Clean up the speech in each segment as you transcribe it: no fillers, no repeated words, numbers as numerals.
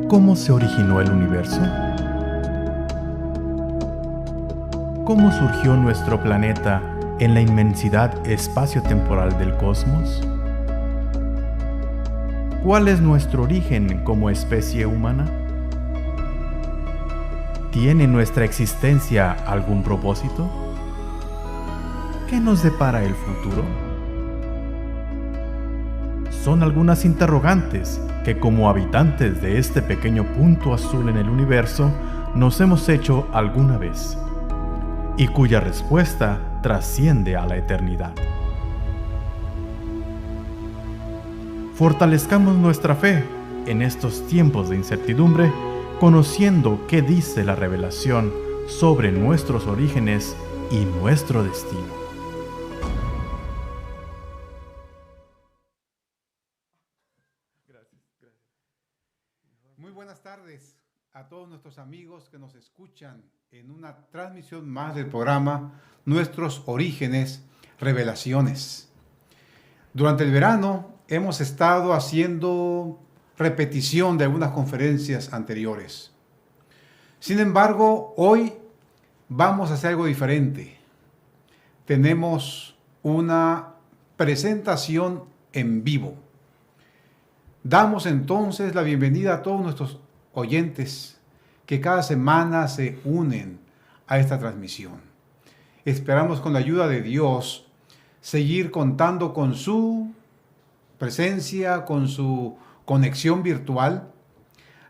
¿Cómo se originó el universo? ¿Cómo surgió nuestro planeta en la inmensidad espacio-temporal del cosmos? ¿Cuál es nuestro origen como especie humana? ¿Tiene nuestra existencia algún propósito? ¿Qué nos depara el futuro? Son algunas interrogantes que como habitantes de este pequeño punto azul en el universo nos hemos hecho alguna vez y cuya respuesta trasciende a la eternidad. Fortalezcamos nuestra fe en estos tiempos de incertidumbre, conociendo qué dice la revelación sobre nuestros orígenes y nuestro destino. Muy buenas tardes a todos nuestros amigos que nos escuchan en una transmisión más del programa Nuestros Orígenes, Revelaciones. Durante el verano hemos estado haciendo repetición de algunas conferencias anteriores. Sin embargo, hoy vamos a hacer algo diferente. Tenemos una presentación en vivo. Damos entonces la bienvenida a todos nuestros oyentes que cada semana se unen a esta transmisión. Esperamos con la ayuda de Dios seguir contando con su presencia, con su conexión virtual.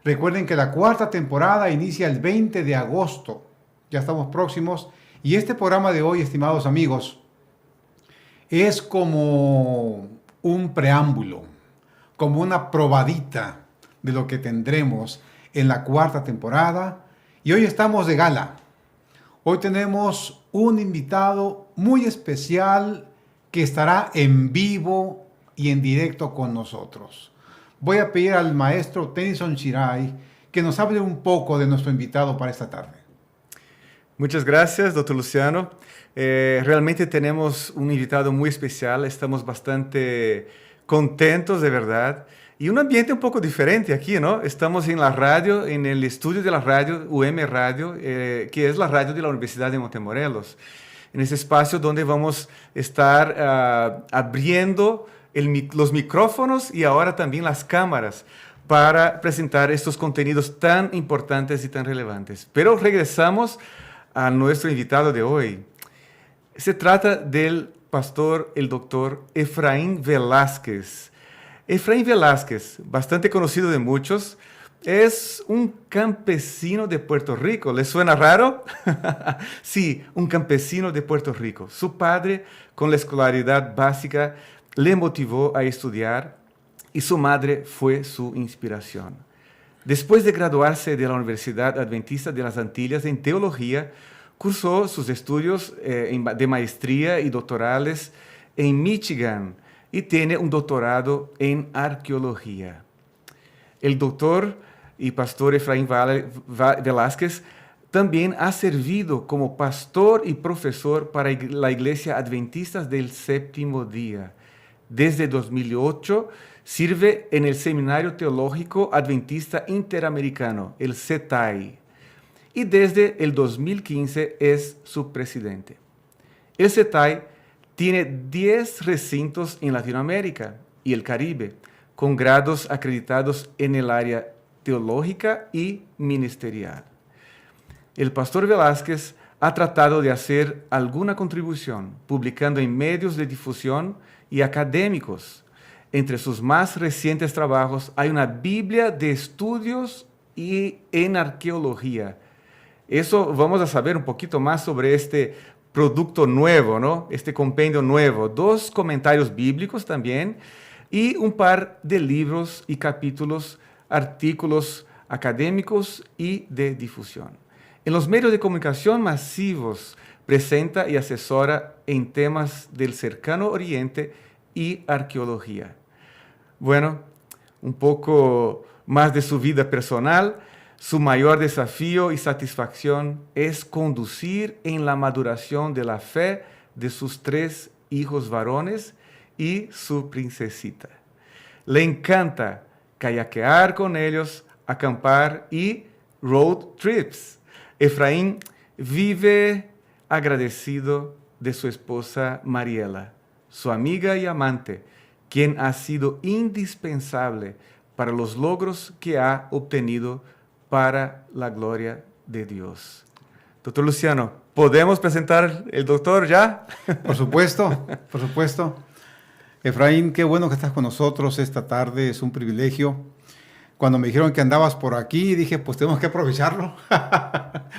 Recuerden que la cuarta temporada inicia el 20 de agosto. Ya estamos próximos. Y este programa de hoy, estimados amigos, es como un preámbulo, como una probadita de lo que tendremos en la cuarta temporada. Y hoy estamos de gala. Hoy tenemos un invitado muy especial que estará en vivo y en directo con nosotros. Voy a pedir al maestro Tennyson Shirai que nos hable un poco de nuestro invitado para esta tarde. Muchas gracias, doctor Luciano. Realmente tenemos un invitado muy especial. Estamos bastante contentos, de verdad. Y un ambiente un poco diferente aquí, ¿no? Estamos en la radio, en el estudio de la radio, UM Radio, que es la radio de la Universidad de Montemorelos. En ese espacio donde vamos a estar abriendo los micrófonos y ahora también las cámaras para presentar estos contenidos tan importantes y tan relevantes. Pero regresamos a nuestro invitado de hoy. Se trata del pastor, el doctor Efraín Velázquez. Efraín Velázquez, bastante conocido de muchos, es un campesino de Puerto Rico. ¿Les suena raro? Sí, un campesino de Puerto Rico. Su padre, con la escolaridad básica, le motivó a estudiar y su madre fue su inspiración. Después de graduarse de la Universidad Adventista de las Antillas en teología, cursó sus estudios de maestría y doctorales en Michigan y tiene un doctorado en arqueología. El doctor y pastor Efraín Velázquez también ha servido como pastor y profesor para la Iglesia Adventista del Séptimo Día. Desde 2008 sirve en el Seminario Teológico Adventista Interamericano, el CETAI. Y desde el 2015 es su presidente. El CETAI tiene 10 recintos en Latinoamérica y el Caribe, con grados acreditados en el área teológica y ministerial. El pastor Velázquez ha tratado de hacer alguna contribución, publicando en medios de difusión y académicos. Entre sus más recientes trabajos hay una Biblia de estudios y en arqueología. Eso vamos a saber un poquito más sobre este producto nuevo, ¿no? Este compendio nuevo. 2 comentarios bíblicos también y un par de libros y capítulos, artículos académicos y de difusión. En los medios de comunicación masivos presenta y asesora en temas del cercano Oriente y arqueología. Bueno, un poco más de su vida personal. Su mayor desafío y satisfacción es conducir en la maduración de la fe de sus 3 hijos varones y su princesita. Le encanta kayakear con ellos, acampar y road trips. Efraín vive agradecido de su esposa Mariela, su amiga y amante, quien ha sido indispensable para los logros que ha obtenido para la gloria de Dios. Doctor Luciano, ¿podemos presentar el doctor ya? Por supuesto, por supuesto. Efraín, qué bueno que estás con nosotros esta tarde, es un privilegio. Cuando me dijeron que andabas por aquí, dije, pues tenemos que aprovecharlo.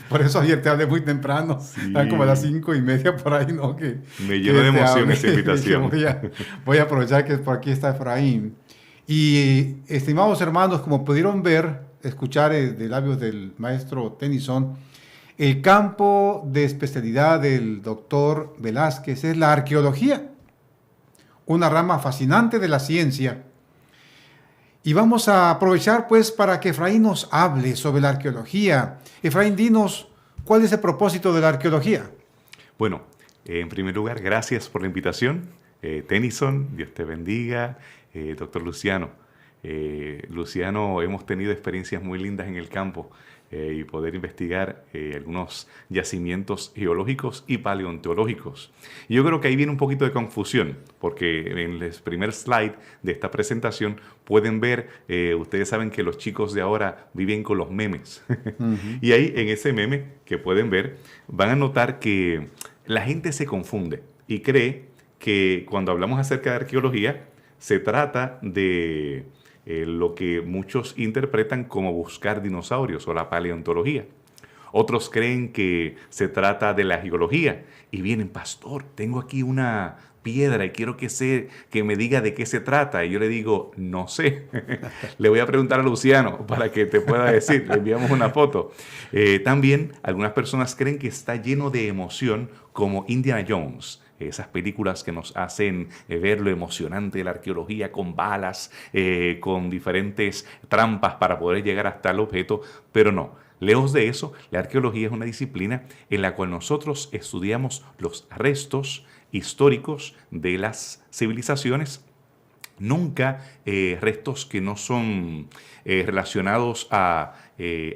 Por eso ayer te hablé muy temprano, Sí. como a las 5:30 por ahí, ¿no? Me llenó de emoción hablé. esta invitación. Dije, voy a aprovechar que por aquí está Efraín. Y estimados hermanos, como pudieron ver, escuchar de labios del maestro Tennyson, el campo de especialidad del doctor Velázquez es la arqueología, una rama fascinante de la ciencia. Y vamos a aprovechar pues para que Efraín nos hable sobre la arqueología. Efraín, dinos, ¿cuál es el propósito de la arqueología? Bueno, en primer lugar, gracias por la invitación. Tennyson, Dios te bendiga. Doctor Luciano. Luciano, hemos tenido experiencias muy lindas en el campo y poder investigar algunos yacimientos geológicos y paleontológicos. Y yo creo que ahí viene un poquito de confusión, porque en el primer slide de esta presentación pueden ver, ustedes saben que los chicos de ahora viven con los memes. Y ahí en ese meme que pueden ver, van a notar que la gente se confunde y cree que cuando hablamos acerca de arqueología, se trata de lo que muchos interpretan como buscar dinosaurios o la paleontología. Otros creen que se trata de la geología y vienen, pastor, tengo aquí una piedra y quiero que me diga de qué se trata. Y yo le digo, no sé. Le voy a preguntar a Luciano para que te pueda decir. Le enviamos una foto. También algunas personas creen que está lleno de emoción como Indiana Jones. Esas películas que nos hacen ver lo emocionante de la arqueología con balas, con diferentes trampas para poder llegar hasta el objeto, pero no. Lejos de eso, la arqueología es una disciplina en la cual nosotros estudiamos los restos históricos de las civilizaciones, nunca restos que no son relacionados a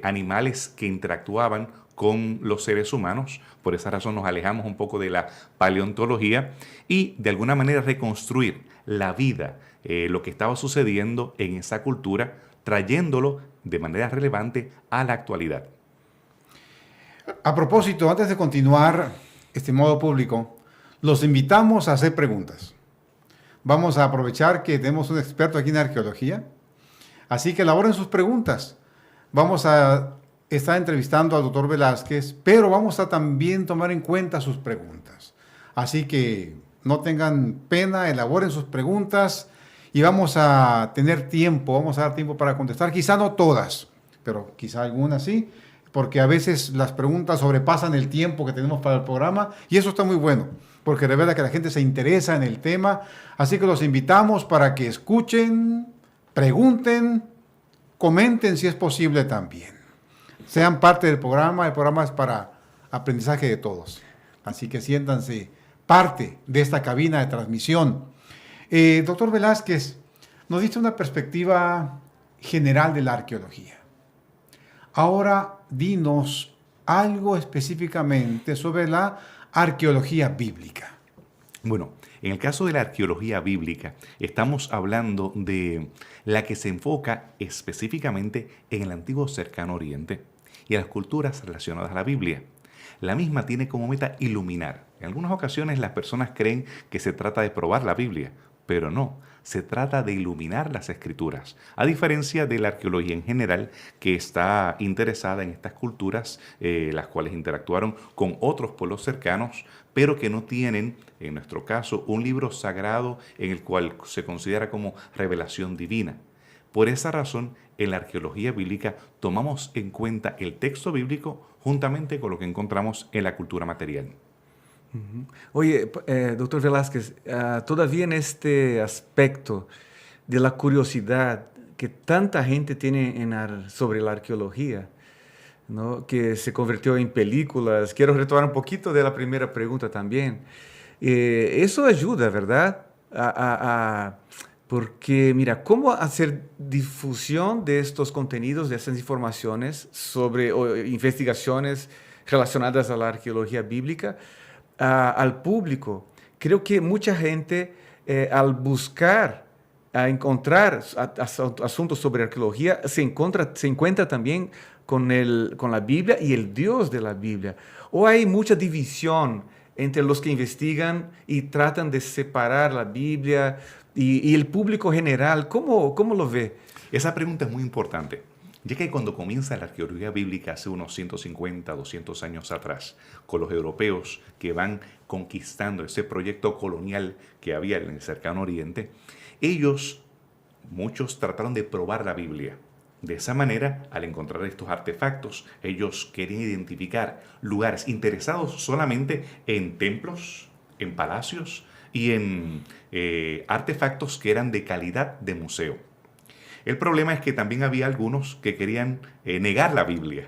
animales que interactuaban con los seres humanos. Por esa razón nos alejamos un poco de la paleontología y de alguna manera reconstruir la vida, lo que estaba sucediendo en esa cultura, trayéndolo de manera relevante a la actualidad. A propósito, antes de continuar, estimado público, los invitamos a hacer preguntas. Vamos a aprovechar que tenemos un experto aquí en arqueología, así que elaboren sus preguntas. Vamos a estar entrevistando al doctor Velázquez, pero vamos a también tomar en cuenta sus preguntas. Así que no tengan pena, elaboren sus preguntas y vamos a tener tiempo, vamos a dar tiempo para contestar. Quizá no todas, pero quizá algunas sí, porque a veces las preguntas sobrepasan el tiempo que tenemos para el programa y eso está muy bueno, porque revela que la gente se interesa en el tema. Así que los invitamos para que escuchen, pregunten, comenten si es posible también. Sean parte del programa. El programa es para aprendizaje de todos. Así que siéntanse parte de esta cabina de transmisión. Doctor Velázquez, nos diste una perspectiva general de la arqueología. Ahora dinos algo específicamente sobre la arqueología bíblica. Bueno, en el caso de la arqueología bíblica, estamos hablando de la que se enfoca específicamente en el antiguo cercano oriente y a las culturas relacionadas a la Biblia. La misma tiene como meta iluminar. En algunas ocasiones las personas creen que se trata de probar la Biblia, pero no, se trata de iluminar las Escrituras, a diferencia de la arqueología en general, que está interesada en estas culturas, las cuales interactuaron con otros pueblos cercanos, pero que no tienen, en nuestro caso, un libro sagrado en el cual se considera como revelación divina. Por esa razón, en la arqueología bíblica tomamos en cuenta el texto bíblico juntamente con lo que encontramos en la cultura material. Oye, doctor Velázquez, todavía en este aspecto de la curiosidad que tanta gente tiene sobre la arqueología, ¿no? Que se convirtió en películas, quiero retomar un poquito de la primera pregunta también. Eso ayuda, ¿verdad? Porque, mira, ¿cómo hacer difusión de estos contenidos, de estas informaciones sobre investigaciones relacionadas a la arqueología bíblica al público? Creo que mucha gente, al buscar, a encontrar asuntos sobre arqueología, se encuentra también con la Biblia y el Dios de la Biblia. O hay mucha división entre los que investigan y tratan de separar la Biblia y el público general. ¿Cómo lo ve? Esa pregunta es muy importante, ya que cuando comienza la arqueología bíblica hace unos 150, 200 años atrás, con los europeos que van conquistando ese proyecto colonial que había en el cercano oriente, muchos trataron de probar la Biblia. De esa manera, al encontrar estos artefactos, ellos querían identificar lugares interesados solamente en templos, en palacios y en artefactos que eran de calidad de museo. El problema es que también había algunos que querían negar la Biblia.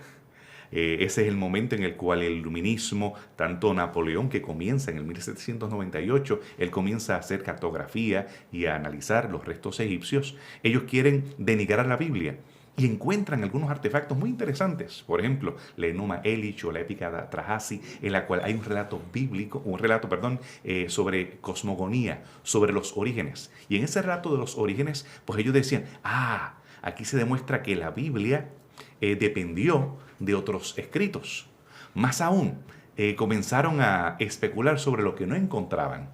Ese es el momento en el cual el iluminismo, tanto Napoleón, que comienza en el 1798, él comienza a hacer cartografía y a analizar los restos egipcios, ellos quieren denigrar la Biblia. Y encuentran algunos artefactos muy interesantes. Por ejemplo, la Enuma Elish o la épica de Atrahasis, en la cual hay un relato sobre cosmogonía, sobre los orígenes. Y en ese relato de los orígenes, pues ellos decían, aquí se demuestra que la Biblia dependió de otros escritos. Más aún, comenzaron a especular sobre lo que no encontraban.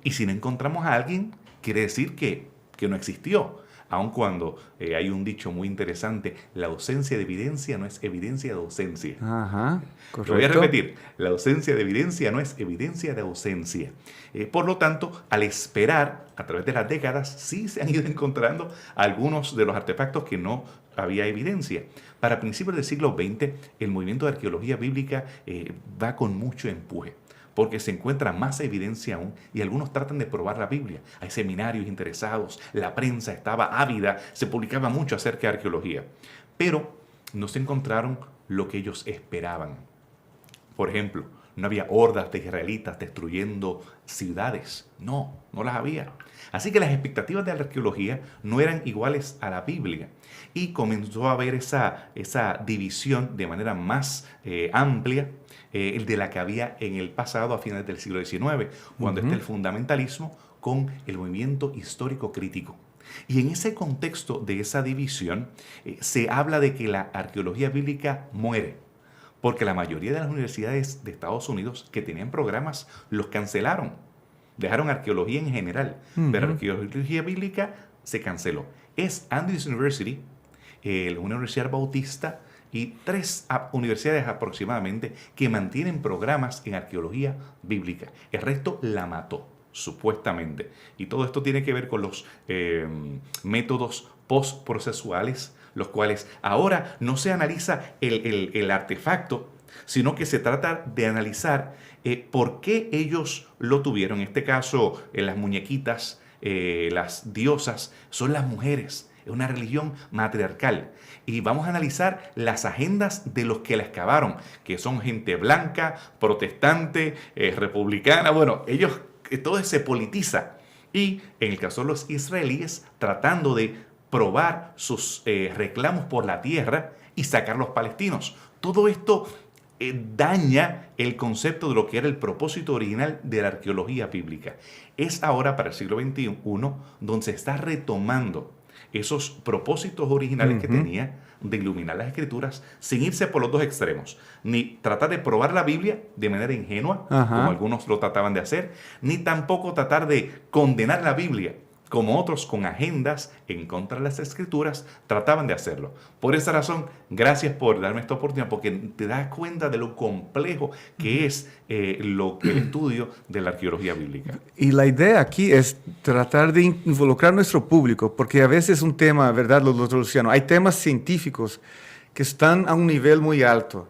Y si no encontramos a alguien, quiere decir que no existió. Aun cuando hay un dicho muy interesante, la ausencia de evidencia no es evidencia de ausencia. Ajá, correcto. Lo voy a repetir, la ausencia de evidencia no es evidencia de ausencia. Por lo tanto, al esperar, a través de las décadas, sí se han ido encontrando algunos de los artefactos que no había evidencia. Para principios del siglo XX, el movimiento de arqueología bíblica va con mucho empuje, porque se encuentra más evidencia aún y algunos tratan de probar la Biblia. Hay seminarios interesados, la prensa estaba ávida, se publicaba mucho acerca de arqueología, pero no se encontraron lo que ellos esperaban. Por ejemplo, no había hordas de israelitas destruyendo ciudades, no las había. Así que las expectativas de la arqueología no eran iguales a la Biblia y comenzó a haber esa división de manera más amplia de la que había en el pasado a finales del siglo XIX, cuando está el fundamentalismo con el movimiento histórico crítico. Y en ese contexto de esa división se habla de que la arqueología bíblica muere, porque la mayoría de las universidades de Estados Unidos que tenían programas los cancelaron. Dejaron arqueología en general, pero arqueología bíblica se canceló. Es Andrews University, una universidad bautista, y 3 universidades aproximadamente que mantienen programas en arqueología bíblica. El resto la mató, supuestamente. Y todo esto tiene que ver con los métodos postprocesuales, los cuales ahora no se analiza el artefacto, sino que se trata de analizar por qué ellos lo tuvieron. En este caso, las muñequitas, las diosas, son las mujeres. Es una religión matriarcal. Y vamos a analizar las agendas de los que la excavaron, que son gente blanca, protestante, republicana. Bueno, ellos, todo se politiza. Y en el caso de los israelíes, tratando de probar sus reclamos por la tierra y sacar a los palestinos. Todo esto daña el concepto de lo que era el propósito original de la arqueología bíblica. Es ahora, para el siglo XXI, donde se está retomando esos propósitos originales que tenía de iluminar las escrituras sin irse por los dos extremos, ni tratar de probar la Biblia de manera ingenua, como algunos lo trataban de hacer, ni tampoco tratar de condenar la Biblia, como otros con agendas en contra de las escrituras trataban de hacerlo. Por esa razón, gracias por darme esta oportunidad, porque te das cuenta de lo complejo que es el estudio de la arqueología bíblica. Y la idea aquí es tratar de involucrar a nuestro público, porque a veces es un tema, ¿verdad, Luciano? Hay temas científicos que están a un nivel muy alto.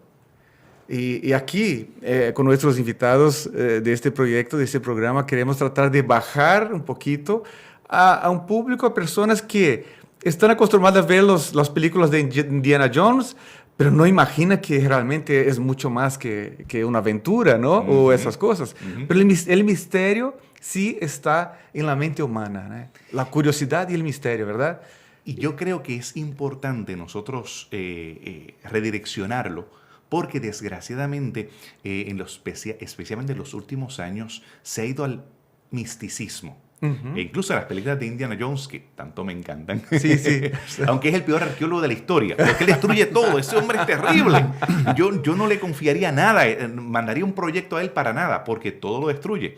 Y aquí, con nuestros invitados de este proyecto, de este programa, queremos tratar de bajar un poquito a un público, a personas que están acostumbradas a ver las películas de Indiana Jones, pero no imagina que realmente es mucho más que una aventura, ¿no? O esas cosas. Pero el misterio sí está en la mente humana, ¿no? La curiosidad y el misterio, ¿verdad? Y yo creo que es importante nosotros redireccionarlo, porque desgraciadamente, especialmente en los últimos años, se ha ido al misticismo. E incluso las películas de Indiana Jones, que tanto me encantan, Sí, sí. aunque es el peor arqueólogo de la historia, porque él destruye todo, ese hombre es terrible. Yo no le confiaría nada, mandaría un proyecto a él para nada, porque todo lo destruye.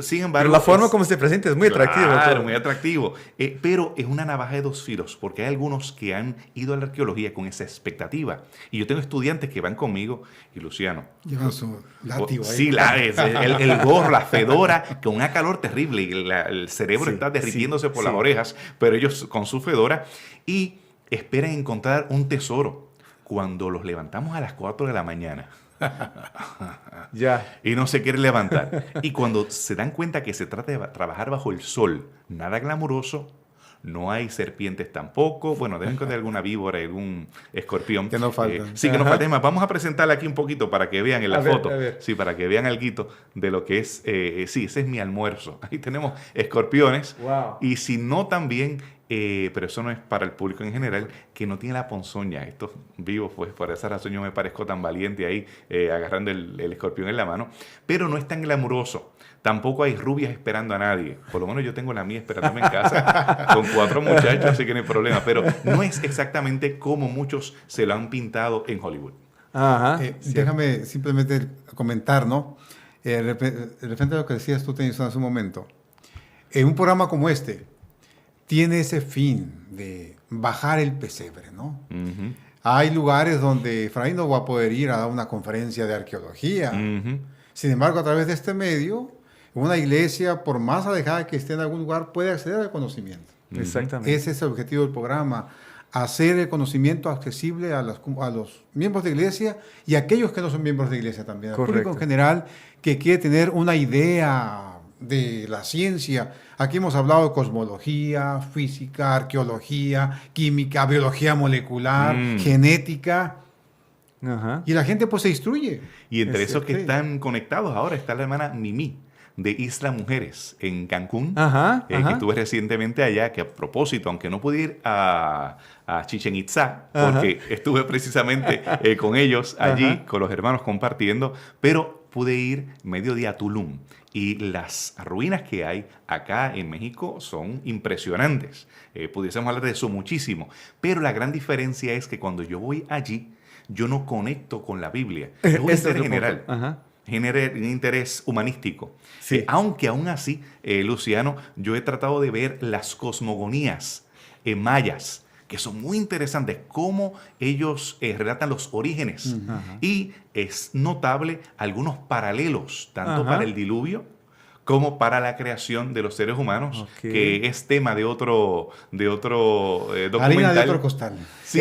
Sin embargo, Pero la forma como se presenta es muy atractiva. Claro, muy atractivo. Pero es una navaja de dos filos, porque hay algunos que han ido a la arqueología con esa expectativa. Y yo tengo estudiantes que van conmigo, y Luciano, Llevan su látigo ahí. sí, el gorro, la fedora, con una calor terrible, y el cerebro está derritiéndose por las orejas, pero ellos con su fedora, y esperan encontrar un tesoro. Cuando los levantamos a las 4 de la mañana, Ya. y no se quieren levantar, y cuando se dan cuenta que se trata de trabajar bajo el sol, nada glamuroso, no hay serpientes tampoco. Bueno, deben encontrar alguna víbora, algún escorpión. Que no faltan. Sí, que no faltan más. Vamos a presentarla aquí un poquito para que vean en la A ver, foto. a ver. Sí, para que vean algo de lo que es. Sí, ese es mi almuerzo. Ahí tenemos escorpiones. Wow. Y si no, también, pero eso no es para el público en general, que no tiene la ponzoña. Estos vivos, pues por esa razón yo me parezco tan valiente ahí, agarrando el escorpión en la mano. Pero no es tan glamuroso. Tampoco hay rubias esperando a nadie. Por lo menos yo tengo la mía esperándome en casa con 4 muchachos, así que no hay problema. Pero no es exactamente como muchos se lo han pintado en Hollywood. Ajá. Déjame simplemente comentar, ¿no? Referente a lo que decías tú, Tennyson, hace un momento. En un programa como este, tiene ese fin de bajar el pesebre, ¿no? Uh-huh. Hay lugares donde Efraín no va a poder ir a dar una conferencia de arqueología. Uh-huh. Sin embargo, a través de este medio, una iglesia, por más alejada que esté en algún lugar, puede acceder al conocimiento. Exactamente. Ese es el objetivo del programa, hacer el conocimiento accesible a los miembros de iglesia y a aquellos que no son miembros de iglesia también, al público en general que quiere tener una idea de la ciencia. Aquí hemos hablado de cosmología, física, arqueología, química, biología molecular, genética. Ajá. Y la gente pues se instruye. Y entre Es esos que cierto. están conectados ahora está la hermana Mimi de Isla Mujeres en Cancún, Ajá, que ajá. estuve recientemente allá, que a propósito, aunque no pude ir a Chichén Itzá, Ajá. porque estuve precisamente con ellos allí, Ajá. con los hermanos compartiendo, pero pude ir mediodía a Tulum. Y las ruinas que hay acá en México son impresionantes. Pudiésemos hablar de eso muchísimo. Pero la gran diferencia es que cuando yo voy allí, yo no conecto con la Biblia. Es un Ese es interés el general. punto. Ajá. Genera un interés humanístico. Sí. Aunque aún así, Luciano, yo he tratado de ver las cosmogonías mayas, que son muy interesantes, cómo ellos relatan los orígenes. Y es notable algunos paralelos, tanto para el diluvio como para la creación de los seres humanos, que es tema de otro documental. Harina de otro costal. Sí.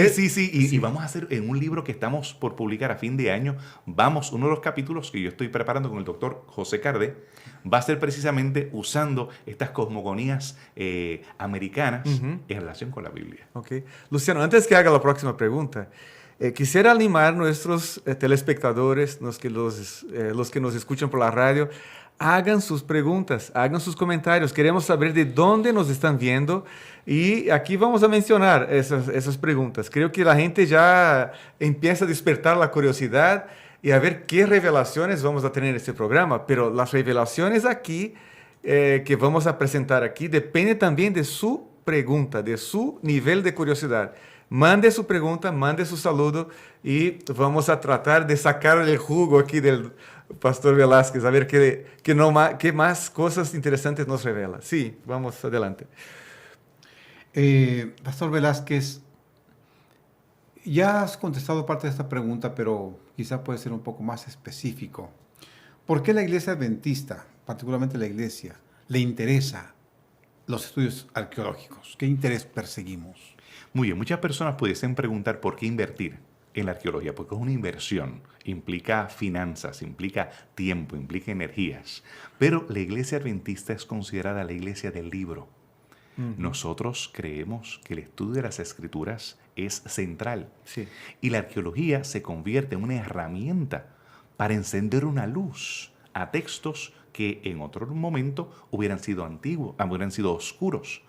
Y vamos a hacer en un libro que estamos por publicar a fin de año, uno de los capítulos que yo estoy preparando con el doctor José Cardé, va a ser precisamente usando estas cosmogonías americanas en relación con la Biblia. Okay. Luciano, antes que haga la próxima pregunta, quisiera animar a nuestros telespectadores, los que nos escuchan por la radio, hagan sus preguntas, hagan sus comentarios. Queremos saber de dónde nos están viendo y aquí vamos a mencionar esas preguntas. Creo que la gente ya empieza a despertar la curiosidad y a ver qué revelaciones vamos a tener en este programa. Pero las revelaciones aquí que vamos a presentar aquí dependen también de su pregunta, de su nivel de curiosidad. Mande su pregunta, mande su saludo y vamos a tratar de sacar el jugo aquí del Pastor Velázquez, a ver qué más cosas interesantes nos revela. Sí, vamos adelante. Pastor Velázquez, ya has contestado parte de esta pregunta, pero quizá puede ser un poco más específico. ¿Por qué la iglesia adventista, particularmente la iglesia, le interesa los estudios arqueológicos? ¿Qué interés perseguimos? Muy bien, muchas personas pudiesen preguntar por qué invertir en la arqueología, porque es una inversión, implica finanzas, implica tiempo, implica energías. Pero la iglesia adventista es considerada la iglesia del libro. Nosotros creemos que el estudio de las escrituras es central. Sí. Y la arqueología se convierte en una herramienta para encender una luz a textos que en otro momento hubieran sido antiguos, hubieran sido oscuros.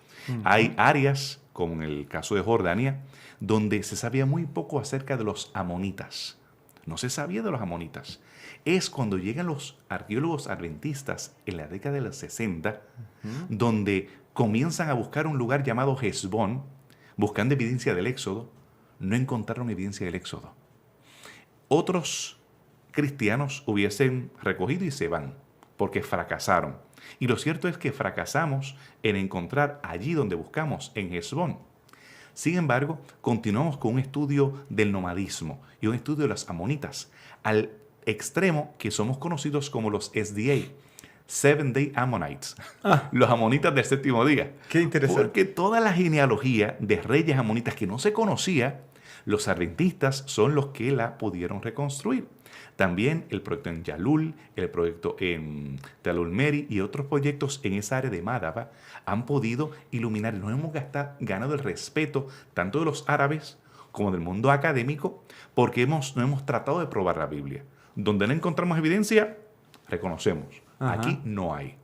Hay áreas, como en el caso de Jordania, donde se sabía muy poco acerca de los amonitas. No se sabía de los amonitas. Es cuando llegan los arqueólogos adventistas en la década de los 60, donde comienzan a buscar un lugar llamado Hesbón, buscando evidencia del Éxodo. No encontraron evidencia del Éxodo. Otros cristianos hubiesen recogido y se van, porque fracasaron. Y lo cierto es que fracasamos en encontrar allí donde buscamos, en Hesbón. Sin embargo, continuamos con un estudio del nomadismo y un estudio de las amonitas, al extremo que somos conocidos como los SDA, Seven Day Ammonites, los amonitas del séptimo día. Qué interesante. Porque toda la genealogía de reyes amonitas que no se conocía, los adventistas son los que la pudieron reconstruir. También el proyecto en Yalul, el proyecto en Talul Meri y otros proyectos en esa área de Madaba han podido iluminar. Nos hemos ganado el respeto tanto de los árabes como del mundo académico porque no hemos tratado de probar la Biblia. Donde no encontramos evidencia, reconocemos. Aquí no hay.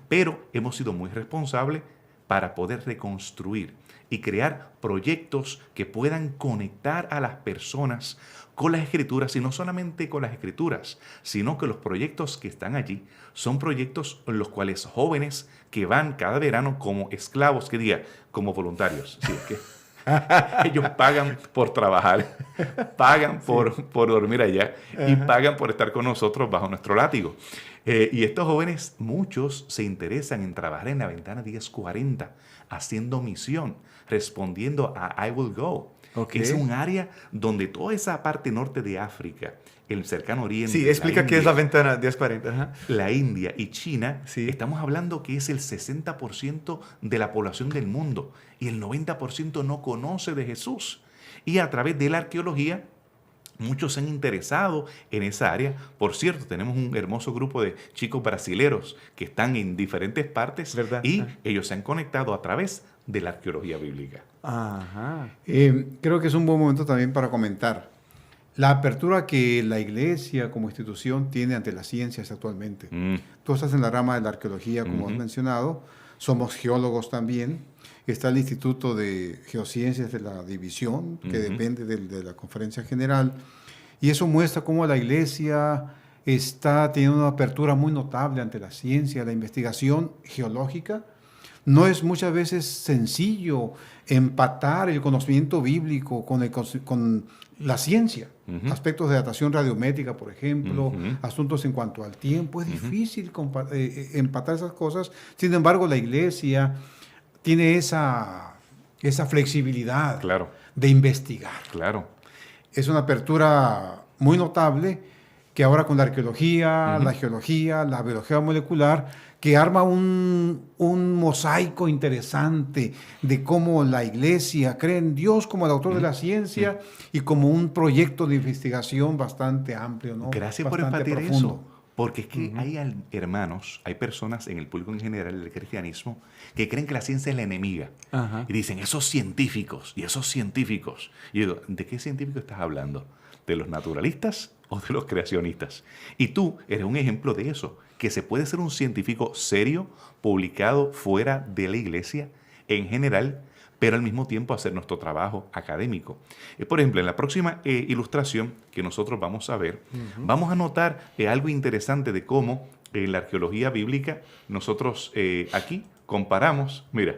Pero hemos sido muy responsables para poder reconstruir y crear proyectos que puedan conectar a las personas con las Escrituras, y no solamente con las Escrituras, sino que los proyectos que están allí son proyectos en los cuales jóvenes que van cada verano como esclavos, que diga, como voluntarios, sí, es que ellos pagan por trabajar, pagan por dormir allá y pagan por estar con nosotros bajo nuestro látigo. Y estos jóvenes, muchos se interesan en trabajar en la ventana 1040, haciendo misión, respondiendo a I Will Go. Que es un área donde toda esa parte norte de África, el cercano oriente... Sí, explica qué es la ventana 1040. La India y China, sí. Estamos hablando que es el 60% de la población del mundo y el 90% no conoce de Jesús. Y a través de la arqueología, muchos se han interesado en esa área. Por cierto, tenemos un hermoso grupo de chicos brasileros que están en diferentes partes, ¿verdad? Y ellos se han conectado a través de la arqueología bíblica. Creo que es un buen momento también para comentar la apertura que la Iglesia como institución tiene ante las ciencias actualmente. Tú estás en la rama de la arqueología, como has mencionado. Somos geólogos también. Está el Instituto de Geociencias de la División, que depende de la Conferencia General. Y eso muestra cómo la Iglesia está teniendo una apertura muy notable ante la ciencia, la investigación geológica. No es muchas veces sencillo empatar el conocimiento bíblico con la ciencia. Aspectos de datación radiométrica, por ejemplo, asuntos en cuanto al tiempo. Es difícil empatar esas cosas. Sin embargo, la Iglesia tiene esa flexibilidad de investigar. Claro. Es una apertura muy notable que ahora con la arqueología, la geología, la biología molecular, que arma un mosaico interesante de cómo la Iglesia cree en Dios como el autor de la ciencia y como un proyecto de investigación bastante amplio, ¿no? Gracias por empatar eso, porque es que hay hermanos, hay personas en el público en general del cristianismo que creen que la ciencia es la enemiga. Y dicen, esos científicos. Y yo digo, ¿de qué científico estás hablando? ¿De los naturalistas o de los creacionistas? Y tú eres un ejemplo de eso, que se puede ser un científico serio, publicado fuera de la Iglesia en general, pero al mismo tiempo hacer nuestro trabajo académico. Por ejemplo, en la próxima ilustración que nosotros vamos a ver, vamos a notar algo interesante de cómo en la arqueología bíblica nosotros aquí comparamos, mira,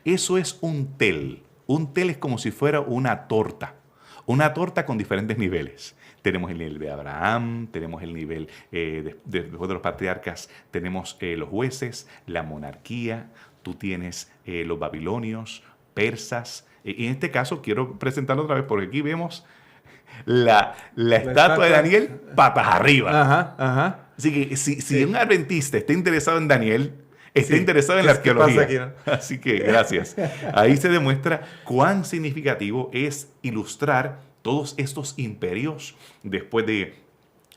eso es un tel. Un tel es como si fuera una torta con diferentes niveles. Tenemos el nivel de Abraham, tenemos el nivel después de los patriarcas, tenemos los jueces, la monarquía, tú tienes los babilonios, persas. Y en este caso quiero presentarlo otra vez porque aquí vemos la estatua de Daniel patas arriba. Así que si un adventista está interesado en Daniel, está interesado en la arqueología. Aquí, ¿no? Así que gracias. Ahí se demuestra cuán significativo es ilustrar todos estos imperios después de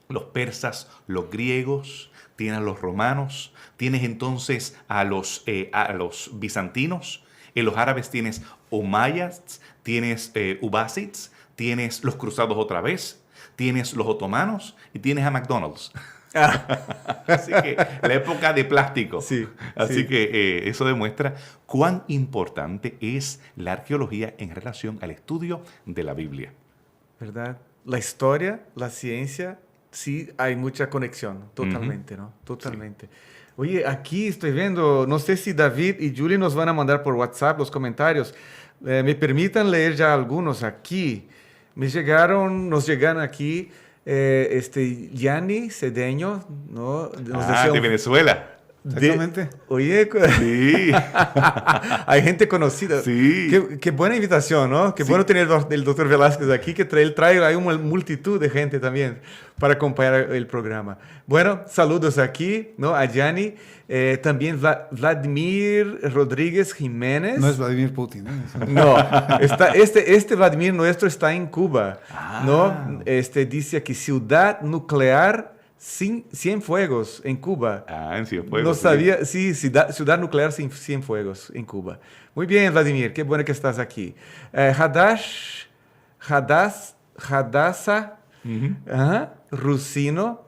los persas, los griegos, tienes a los romanos, tienes entonces a los bizantinos, en los árabes tienes omayas, tienes ubásids, tienes los cruzados otra vez, tienes los otomanos y tienes a McDonald's. Así que la época de plástico. Sí, Así sí. que eso demuestra cuán importante es la arqueología en relación al estudio de la Biblia. ¿Verdad? La historia, la ciencia, sí hay mucha conexión, totalmente, ¿no? Totalmente. Oye, aquí estoy viendo, no sé si David y Julie nos van a mandar por WhatsApp los comentarios. Me permitan leer ya algunos aquí. Nos llegaron aquí, Yanni Cedeño, ¿no? Nos decía De Venezuela. Exactamente. Oye, Sí. hay gente conocida. Sí. Qué buena invitación, ¿no? Qué bueno tener el doctor Velázquez aquí, que él trae hay una multitud de gente también para acompañar el programa. Bueno, saludos aquí, ¿no? A Yanni, también Vladimir Rodríguez Jiménez. No es Vladimir Putin, ¿eh? No, este Vladimir nuestro está en Cuba, ¿no? Dice aquí, ciudad nuclear Cienfuegos, en Cuba. En Cienfuegos. No sabía, sí, ciudad nuclear Cienfuegos, en Cuba. Muy bien, Vladimir, qué bueno que estás aquí. Hadassah, Rusino,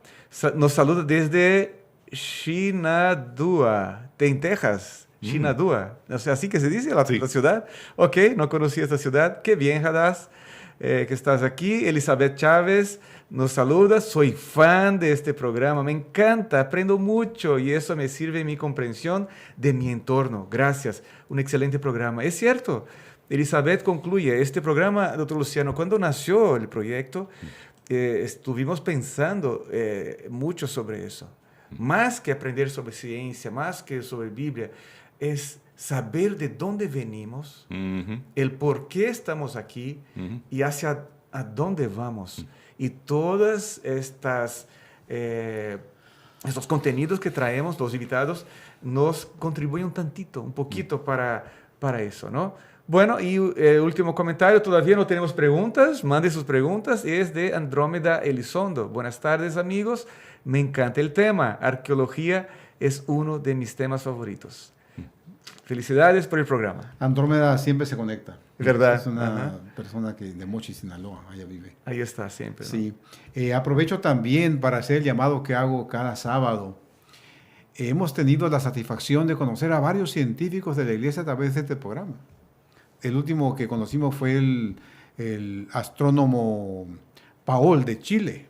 nos saluda desde Shenandoah, en Texas. Shenandoah, o sea, así que se dice la ciudad. Ok, no conocía esta ciudad. Qué bien, Hadass, que estás aquí. Elizabeth Chávez nos saluda. Soy fan de este programa. Me encanta, aprendo mucho y eso me sirve en mi comprensión de mi entorno. Gracias. Un excelente programa. Es cierto. Elizabeth concluye, este programa, doctor Luciano, cuando nació el proyecto, estuvimos pensando mucho sobre eso. Más que aprender sobre ciencia, más que sobre Biblia, es saber de dónde venimos, el por qué estamos aquí y hacia a dónde vamos. Y todas estos contenidos que traemos, los invitados, nos contribuyen un poquito para eso, ¿no? Bueno, y el último comentario, todavía no tenemos preguntas, mande sus preguntas, es de Andrómeda Elizondo. Buenas tardes, amigos, me encanta el tema, arqueología es uno de mis temas favoritos. Felicidades por el programa. Andrómeda siempre se conecta. ¿Verdad? Es una persona que de Mochi, Sinaloa, allá vive. Ahí está siempre, ¿no? Sí. Aprovecho también para hacer el llamado que hago cada sábado. Hemos tenido la satisfacción de conocer a varios científicos de la iglesia a través de este programa. El último que conocimos fue el astrónomo Paol de Chile.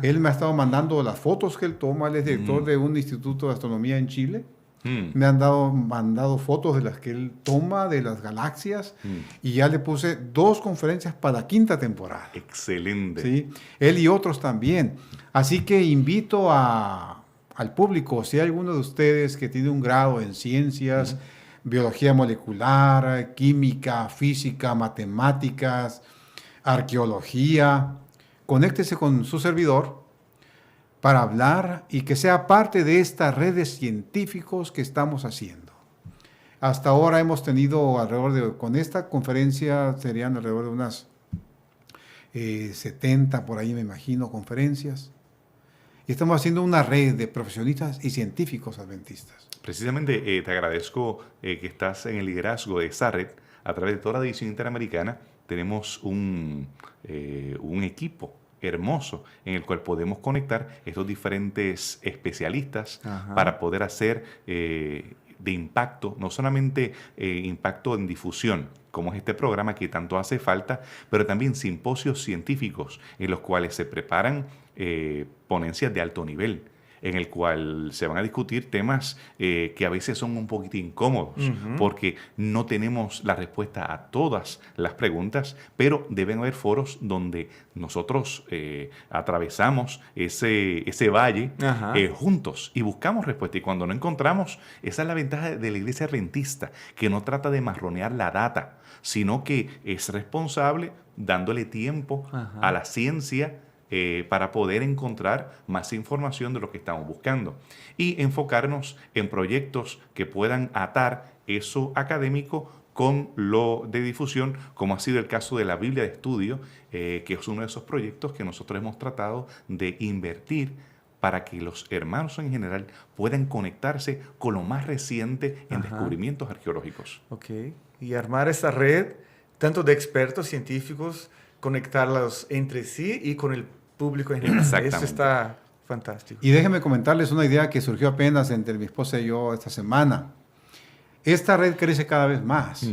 Él me ha estado mandando las fotos que él toma. Él es director de un instituto de astronomía en Chile. Me han mandado fotos de las que él toma, de las galaxias, y ya le puse 2 conferencias para la 5ª temporada. Excelente. ¿Sí? Él y otros también. Así que invito al público, si hay alguno de ustedes que tiene un grado en ciencias, biología molecular, química, física, matemáticas, arqueología, conéctese con su servidor para hablar y que sea parte de esta red de científicos que estamos haciendo. Hasta ahora hemos tenido con esta conferencia serían alrededor de unas 70 por ahí me imagino conferencias. Y estamos haciendo una red de profesionistas y científicos adventistas. Precisamente te agradezco que estás en el liderazgo de esa red. A través de toda la división interamericana tenemos un equipo hermoso en el cual podemos conectar estos diferentes especialistas para poder hacer de impacto, no solamente impacto en difusión, como es este programa que tanto hace falta, pero también simposios científicos en los cuales se preparan ponencias de alto nivel, en el cual se van a discutir temas que a veces son un poquito incómodos, porque no tenemos la respuesta a todas las preguntas, pero deben haber foros donde nosotros atravesamos ese valle juntos y buscamos respuesta. Y cuando no encontramos, esa es la ventaja de la iglesia adventista, que no trata de marronear la data, sino que es responsable dándole tiempo a la ciencia para poder encontrar más información de lo que estamos buscando y enfocarnos en proyectos que puedan atar eso académico con lo de difusión, como ha sido el caso de la Biblia de Estudio, que es uno de esos proyectos que nosotros hemos tratado de invertir para que los hermanos en general puedan conectarse con lo más reciente en descubrimientos arqueológicos. Ok, y armar esa red, tanto de expertos científicos, conectarlos entre sí y con el público en general. Eso está Fantástico. Y déjenme comentarles una idea que surgió apenas entre mi esposa y yo esta semana. Esta red crece cada vez más.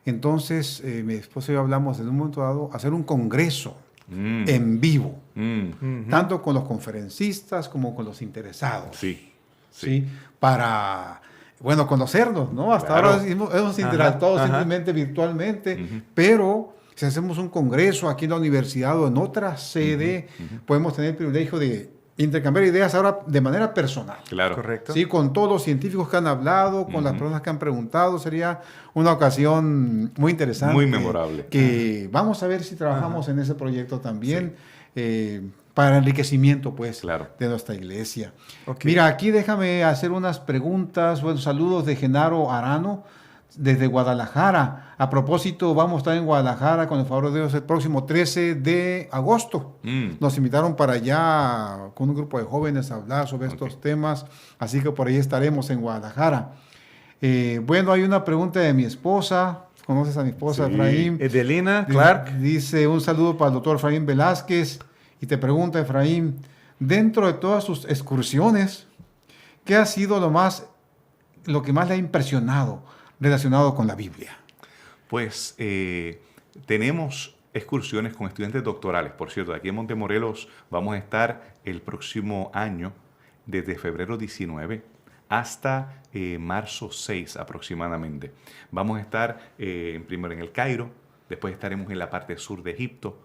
Entonces, mi esposa y yo hablamos en un momento dado hacer un congreso en vivo, tanto con los conferencistas como con los interesados. Sí. Para, bueno, conocernos, ¿no? Hasta ahora hemos interactuado simplemente virtualmente, pero si hacemos un congreso aquí en la universidad o en otra sede, podemos tener el privilegio de intercambiar ideas ahora de manera personal. Claro. Correcto. Sí, con todos los científicos que han hablado, con las personas que han preguntado, sería una ocasión muy interesante. Muy memorable. Que vamos a ver si trabajamos en ese proyecto también, para enriquecimiento, pues, Claro. de nuestra iglesia. Ok. Mira, aquí déjame hacer unas preguntas. Buenos saludos de Genaro Arano, desde Guadalajara. A propósito, vamos a estar en Guadalajara, con el favor de Dios, el próximo 13 de agosto. Nos invitaron para allá con un grupo de jóvenes a hablar sobre estos temas, así que por ahí estaremos en Guadalajara. Bueno, hay una pregunta de mi esposa. ¿Conoces a mi esposa, Sí. Efraín? Edelina Clark. Dice, un saludo para el doctor Efraín Velázquez. Y te pregunta, Efraín, dentro de todas sus excursiones, ¿qué ha sido lo que más le ha impresionado relacionado con la Biblia? Pues tenemos excursiones con estudiantes doctorales. Por cierto, aquí en Montemorelos vamos a estar el próximo año, desde febrero 19 hasta marzo 6 aproximadamente. Vamos a estar primero en el Cairo, después estaremos en la parte sur de Egipto,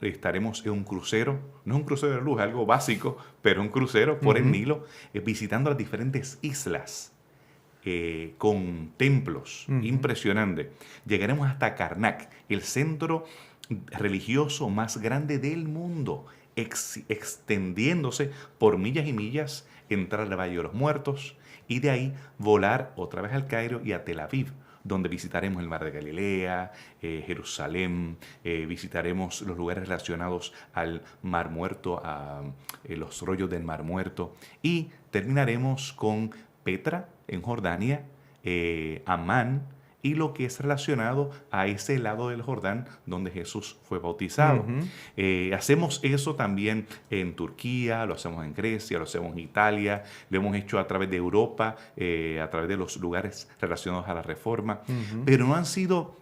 estaremos en un crucero, no es un crucero de lujo, es algo básico, pero un crucero por el Nilo, visitando las diferentes islas. Con templos impresionantes. Llegaremos hasta Karnak, el centro religioso más grande del mundo, extendiéndose por millas y millas, entrar al Valle de los Muertos y de ahí volar otra vez al Cairo y a Tel Aviv, donde visitaremos el Mar de Galilea, Jerusalén, visitaremos los lugares relacionados al Mar Muerto, a los rollos del Mar Muerto, y terminaremos con Petra en Jordania, Amán y lo que es relacionado a ese lado del Jordán donde Jesús fue bautizado. Hacemos eso también en Turquía, lo hacemos en Grecia, lo hacemos en Italia, lo hemos hecho a través de Europa, a través de los lugares relacionados a la Reforma, pero no han sido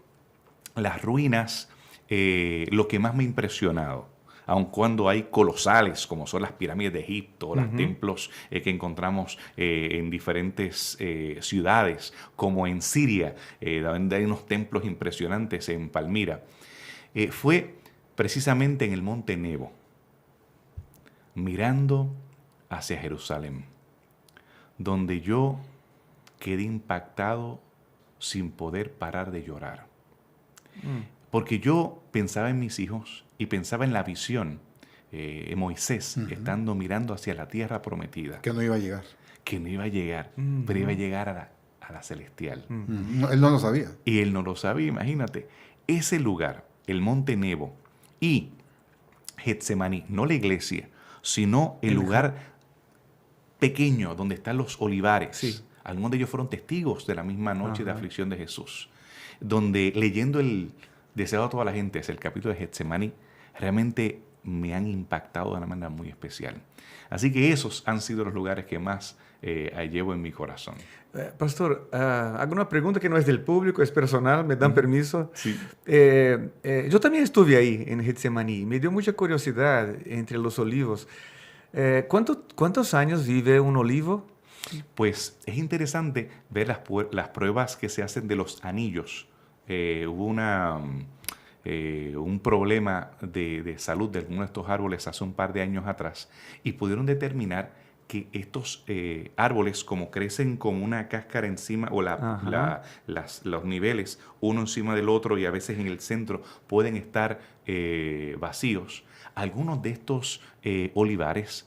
las ruinas lo que más me ha impresionado. Aun cuando hay colosales, como son las pirámides de Egipto, los templos que encontramos en diferentes ciudades, como en Siria, donde hay unos templos impresionantes en Palmira, fue precisamente en el monte Nebo, mirando hacia Jerusalén, donde yo quedé impactado sin poder parar de llorar. Porque yo pensaba en mis hijos y pensaba en la visión de Moisés estando mirando hacia la tierra prometida. Que no iba a llegar. Que no iba a llegar, pero iba a llegar a la celestial. No, él no lo sabía. Y él no lo sabía, imagínate. Ese lugar, el monte Nebo y Getsemaní, no la iglesia, sino el lugar pequeño donde están los olivares. Sí. Algunos de ellos fueron testigos de la misma noche de aflicción de Jesús, donde leyendo el Deseado a toda la gente, es el capítulo de Getsemaní, realmente me han impactado de una manera muy especial. Así que esos han sido los lugares que más llevo en mi corazón. Pastor, hago una pregunta que no es del público, es personal, ¿me dan permiso? Sí. Yo también estuve ahí en Getsemaní, me dio mucha curiosidad entre los olivos. ¿Cuántos años vive un olivo? Pues es interesante ver las pruebas que se hacen de los anillos. Hubo un problema de salud de algunos de estos árboles hace un par de años atrás y pudieron determinar que estos árboles, como crecen con una cáscara encima o los niveles uno encima del otro y a veces en el centro pueden estar vacíos, algunos de estos olivares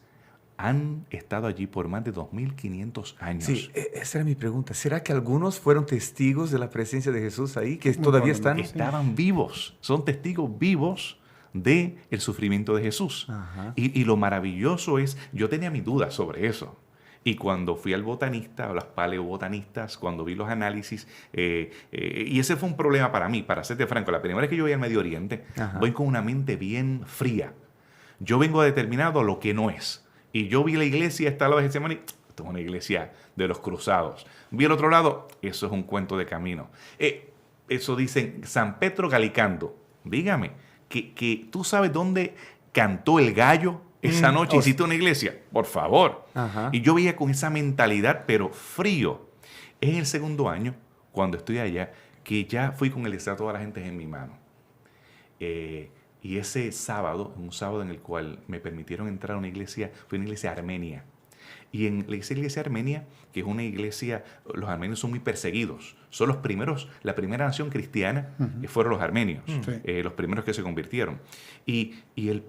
han estado allí por más de 2.500 años. Sí, esa era mi pregunta. ¿Será que algunos fueron testigos de la presencia de Jesús ahí, que todavía están? Estaban vivos, son testigos vivos del sufrimiento de Jesús. Y lo maravilloso es, yo tenía mis dudas sobre eso. Y cuando fui al botanista, a los paleobotanistas, cuando vi los análisis, y ese fue un problema para mí, para serte franco. La primera vez que yo voy al Medio Oriente, voy con una mente bien fría. Yo vengo determinado a lo que no es. Y yo vi la iglesia, está al lado de Getsemaní, esto es una iglesia de los cruzados. Vi el otro lado, eso es un cuento de camino. Eso dicen San Pedro Galicando. Dígame, que tú sabes dónde cantó el gallo esa noche, hiciste una iglesia, por favor. Ajá. Y yo veía con esa mentalidad, pero frío. Es en el segundo año, cuando estoy allá, que ya fui con el estrato de la gente en mi mano. Y ese sábado, un sábado en el cual me permitieron entrar a una iglesia, fue una iglesia armenia. Y en esa iglesia armenia, que es una iglesia, los armenios son muy perseguidos. Son los primeros, la primera nación cristiana fueron los armenios, los primeros que se convirtieron. Y el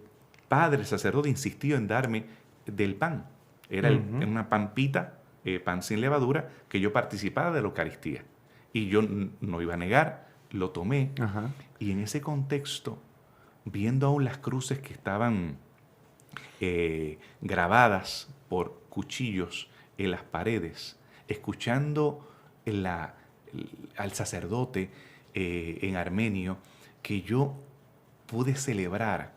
padre, el sacerdote, insistió en darme del pan. Era una pampita, pan sin levadura, que yo participaba de la Eucaristía. Y yo no iba a negar, lo tomé. Ajá. Y en ese contexto, viendo aún las cruces que estaban grabadas por cuchillos en las paredes, escuchando al sacerdote en armenio, que yo pude celebrar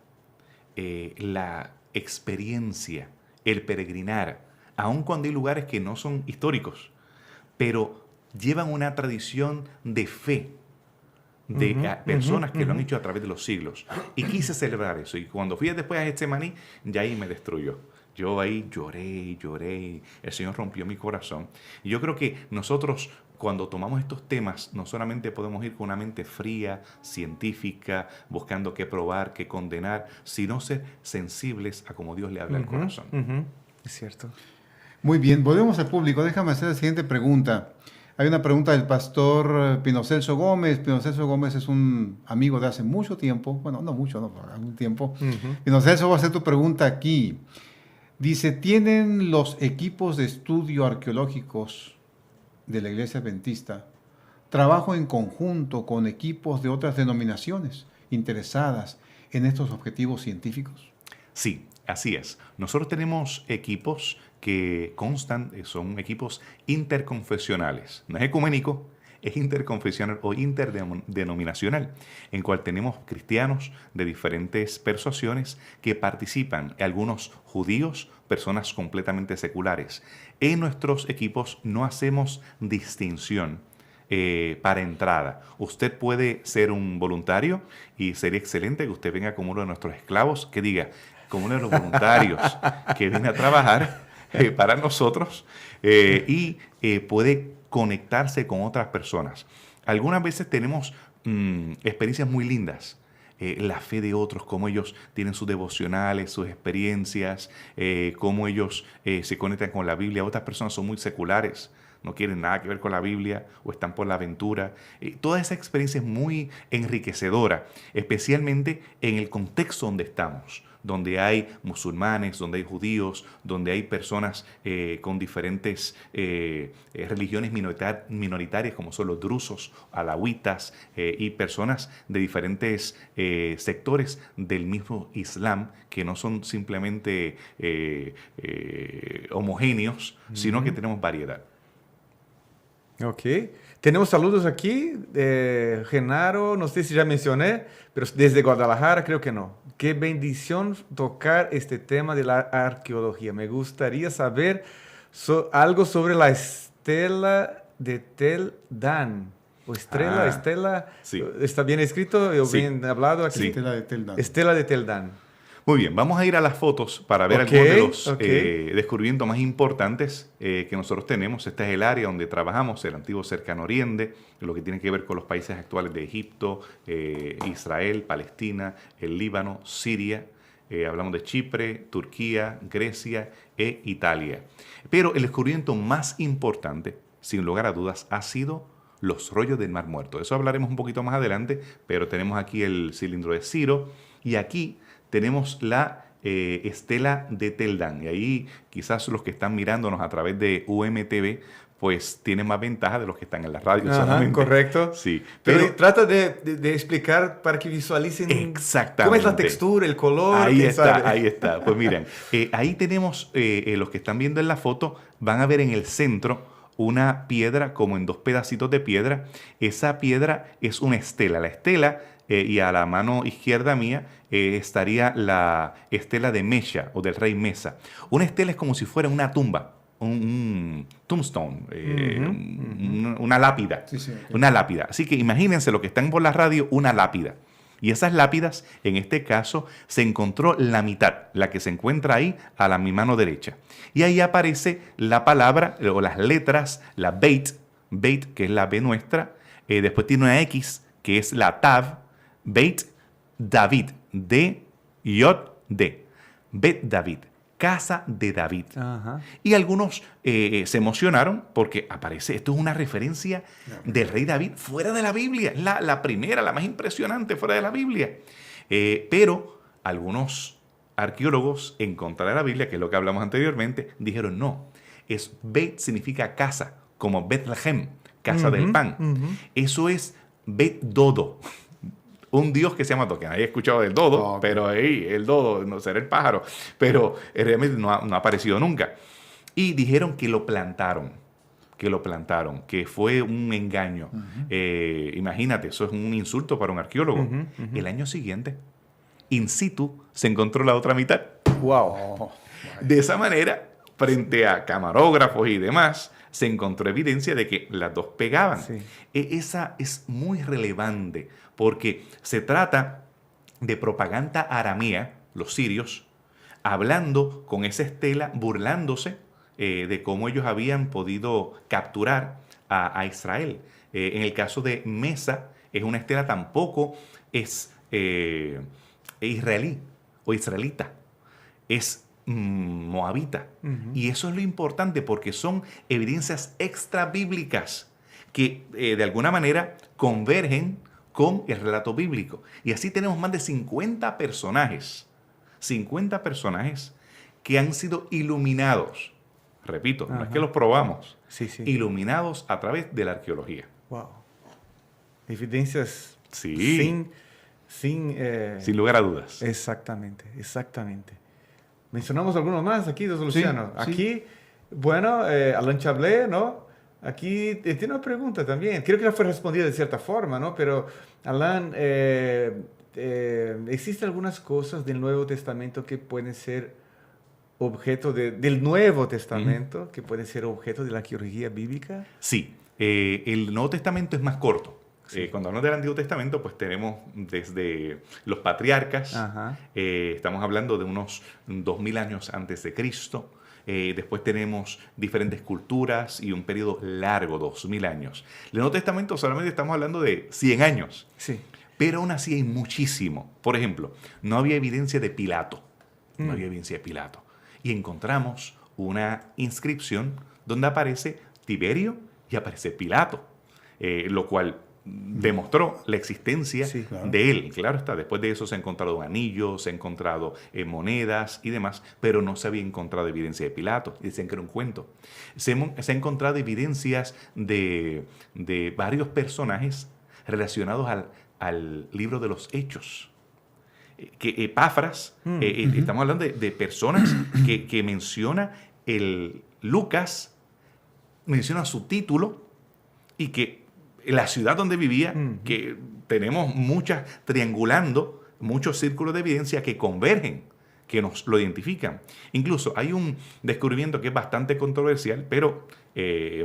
la experiencia, el peregrinar, aun cuando hay lugares que no son históricos, pero llevan una tradición de fe, de personas que lo han hecho a través de los siglos. Y quise celebrar eso. Y cuando fui después a Getsemaní, ya ahí me destruyó. Yo ahí lloré. El Señor rompió mi corazón. Y yo creo que nosotros, cuando tomamos estos temas, no solamente podemos ir con una mente fría, científica, buscando qué probar, qué condenar, sino ser sensibles a cómo Dios le habla al corazón. Es cierto. Muy bien, volvemos al público. Déjame hacer la siguiente pregunta. Hay una pregunta del pastor Pino Celso Gómez. Pino Celso Gómez es un amigo de hace mucho tiempo. Bueno, no mucho, no, por algún tiempo. Pino Celso, va a hacer tu pregunta aquí. Dice, ¿tienen los equipos de estudio arqueológicos de la Iglesia Adventista trabajo en conjunto con equipos de otras denominaciones interesadas en estos objetivos científicos? Sí, así es. Nosotros tenemos equipos que constan, son equipos interconfesionales. No es ecuménico, es interconfesional o interdenominacional, en cual tenemos cristianos de diferentes persuasiones que participan, algunos judíos, personas completamente seculares. En nuestros equipos no hacemos distinción para entrada. Usted puede ser un voluntario y sería excelente que usted venga como uno de nuestros esclavos, que diga, como uno de los voluntarios que viene a trabajar para nosotros y puede conectarse con otras personas. Algunas veces tenemos experiencias muy lindas. La fe de otros, cómo ellos tienen sus devocionales, sus experiencias, cómo ellos se conectan con la Biblia. Otras personas son muy seculares, no quieren nada que ver con la Biblia o están por la aventura. Toda esa experiencia es muy enriquecedora, especialmente en el contexto donde estamos, donde hay musulmanes, donde hay judíos, donde hay personas con diferentes religiones minoritarias, como son los drusos, alawitas, y personas de diferentes sectores del mismo Islam, que no son simplemente homogéneos, sino que tenemos variedad. Ok. Tenemos saludos aquí de Genaro, no sé si ya mencioné, pero desde Guadalajara creo que no. Qué bendición tocar este tema de la arqueología. Me gustaría saber algo sobre la estela de Tel Dan. O estela, sí. ¿Está bien escrito o Sí. bien hablado aquí? Sí. Estela de Tel Dan. Estela de Tel Dan. Muy bien, vamos a ir a las fotos para ver Ok, algunos de los ok. descubrimientos más importantes que nosotros tenemos. Este es el área donde trabajamos, el antiguo Cercano Oriente, lo que tiene que ver con los países actuales de Egipto, Israel, Palestina, el Líbano, Siria. Hablamos de Chipre, Turquía, Grecia e Italia. Pero el descubrimiento más importante, sin lugar a dudas, ha sido los rollos del Mar Muerto. De eso hablaremos un poquito más adelante, pero tenemos aquí el cilindro de Ciro y aquí tenemos la estela de Tel Dan. Y ahí quizás los que están mirándonos a través de UMTV pues tienen más ventaja de los que están en la radio. Ajá, correcto. Sí, Pero trata de explicar para que visualicen exactamente cómo es la textura, el color. Ahí está, ¿sabe? ahí está. Pues miren, ahí tenemos, los que están viendo en la foto, van a ver en el centro una piedra como en dos pedacitos de piedra. Esa piedra es una estela. La estela y a la mano izquierda mía estaría la estela de Mesha o del rey Mesa. Una estela es como si fuera una tumba, un tombstone, una lápida. Sí, okay. Una lápida. Así que imagínense lo que están por la radio, una lápida. Y esas lápidas, en este caso, se encontró la mitad, la que se encuentra ahí a mi mano derecha. Y ahí aparece la palabra o las letras, la Beit, que es la B nuestra. Después tiene una X, que es la Tav, Beit David, D-Yod-D. Beit David, casa de David. Ajá. Y algunos se emocionaron porque aparece, esto es una referencia del rey David fuera de la Biblia, la primera, la más impresionante fuera de la Biblia. Pero algunos arqueólogos en contra de la Biblia, que es lo que hablamos anteriormente, dijeron no, Beit significa casa, como Bethlehem, casa del pan. Eso es Bet Dodo. Un dios que se llama Dodo, que nadie ha escuchado del dodo, pero el dodo, no será el pájaro, pero realmente no ha aparecido nunca. Y dijeron que lo plantaron, que fue un engaño. Imagínate, eso es un insulto para un arqueólogo. El año siguiente, in situ, se encontró la otra mitad. Wow. De esa manera, frente a camarógrafos y demás, se encontró evidencia de que las dos pegaban. Sí. Esa es muy relevante porque se trata de propaganda aramea, los sirios, hablando con esa estela, burlándose de cómo ellos habían podido capturar a Israel. En el caso de Mesa, es una estela tampoco es israelí o israelita, es moabita. Y eso es lo importante porque son evidencias extra bíblicas que de alguna manera convergen con el relato bíblico. Y así tenemos más de 50 personajes que han sido iluminados. Repito, no es que los probamos, iluminados a través de la arqueología. Wow. Evidencias sí. Sin lugar a dudas. Exactamente. Mencionamos algunos más aquí, don Luciano. Sí. Aquí, bueno, Alain Chablé, ¿no? Aquí tiene una pregunta también. Creo que ya fue respondida de cierta forma, ¿no? Pero, Alain, ¿existen algunas cosas del Nuevo Testamento que pueden ser objeto del Nuevo Testamento, que pueden ser objeto de la arqueología bíblica? Sí. El Nuevo Testamento es más corto. Sí. Cuando hablamos del Antiguo Testamento, pues tenemos desde los patriarcas, estamos hablando de unos 2000 años antes de Cristo. Después tenemos diferentes culturas y un periodo largo, 2000 años. El Nuevo Testamento solamente estamos hablando de 100 años. Sí. Pero aún así hay muchísimo. Por ejemplo, no había evidencia de Pilato. Y encontramos una inscripción donde aparece Tiberio y aparece Pilato, lo cual demostró la existencia de él. Claro está, después de eso se han encontrado anillos, se han encontrado monedas y demás, pero no se había encontrado evidencia de Pilato. Dicen que era un cuento. Se ha encontrado evidencias de varios personajes relacionados al libro de los Hechos. Que Epafras, estamos hablando de personas que menciona Lucas, menciona su título y que la ciudad donde vivía, que tenemos triangulando muchos círculos de evidencia que convergen, que nos lo identifican. Incluso hay un descubrimiento que es bastante controversial, pero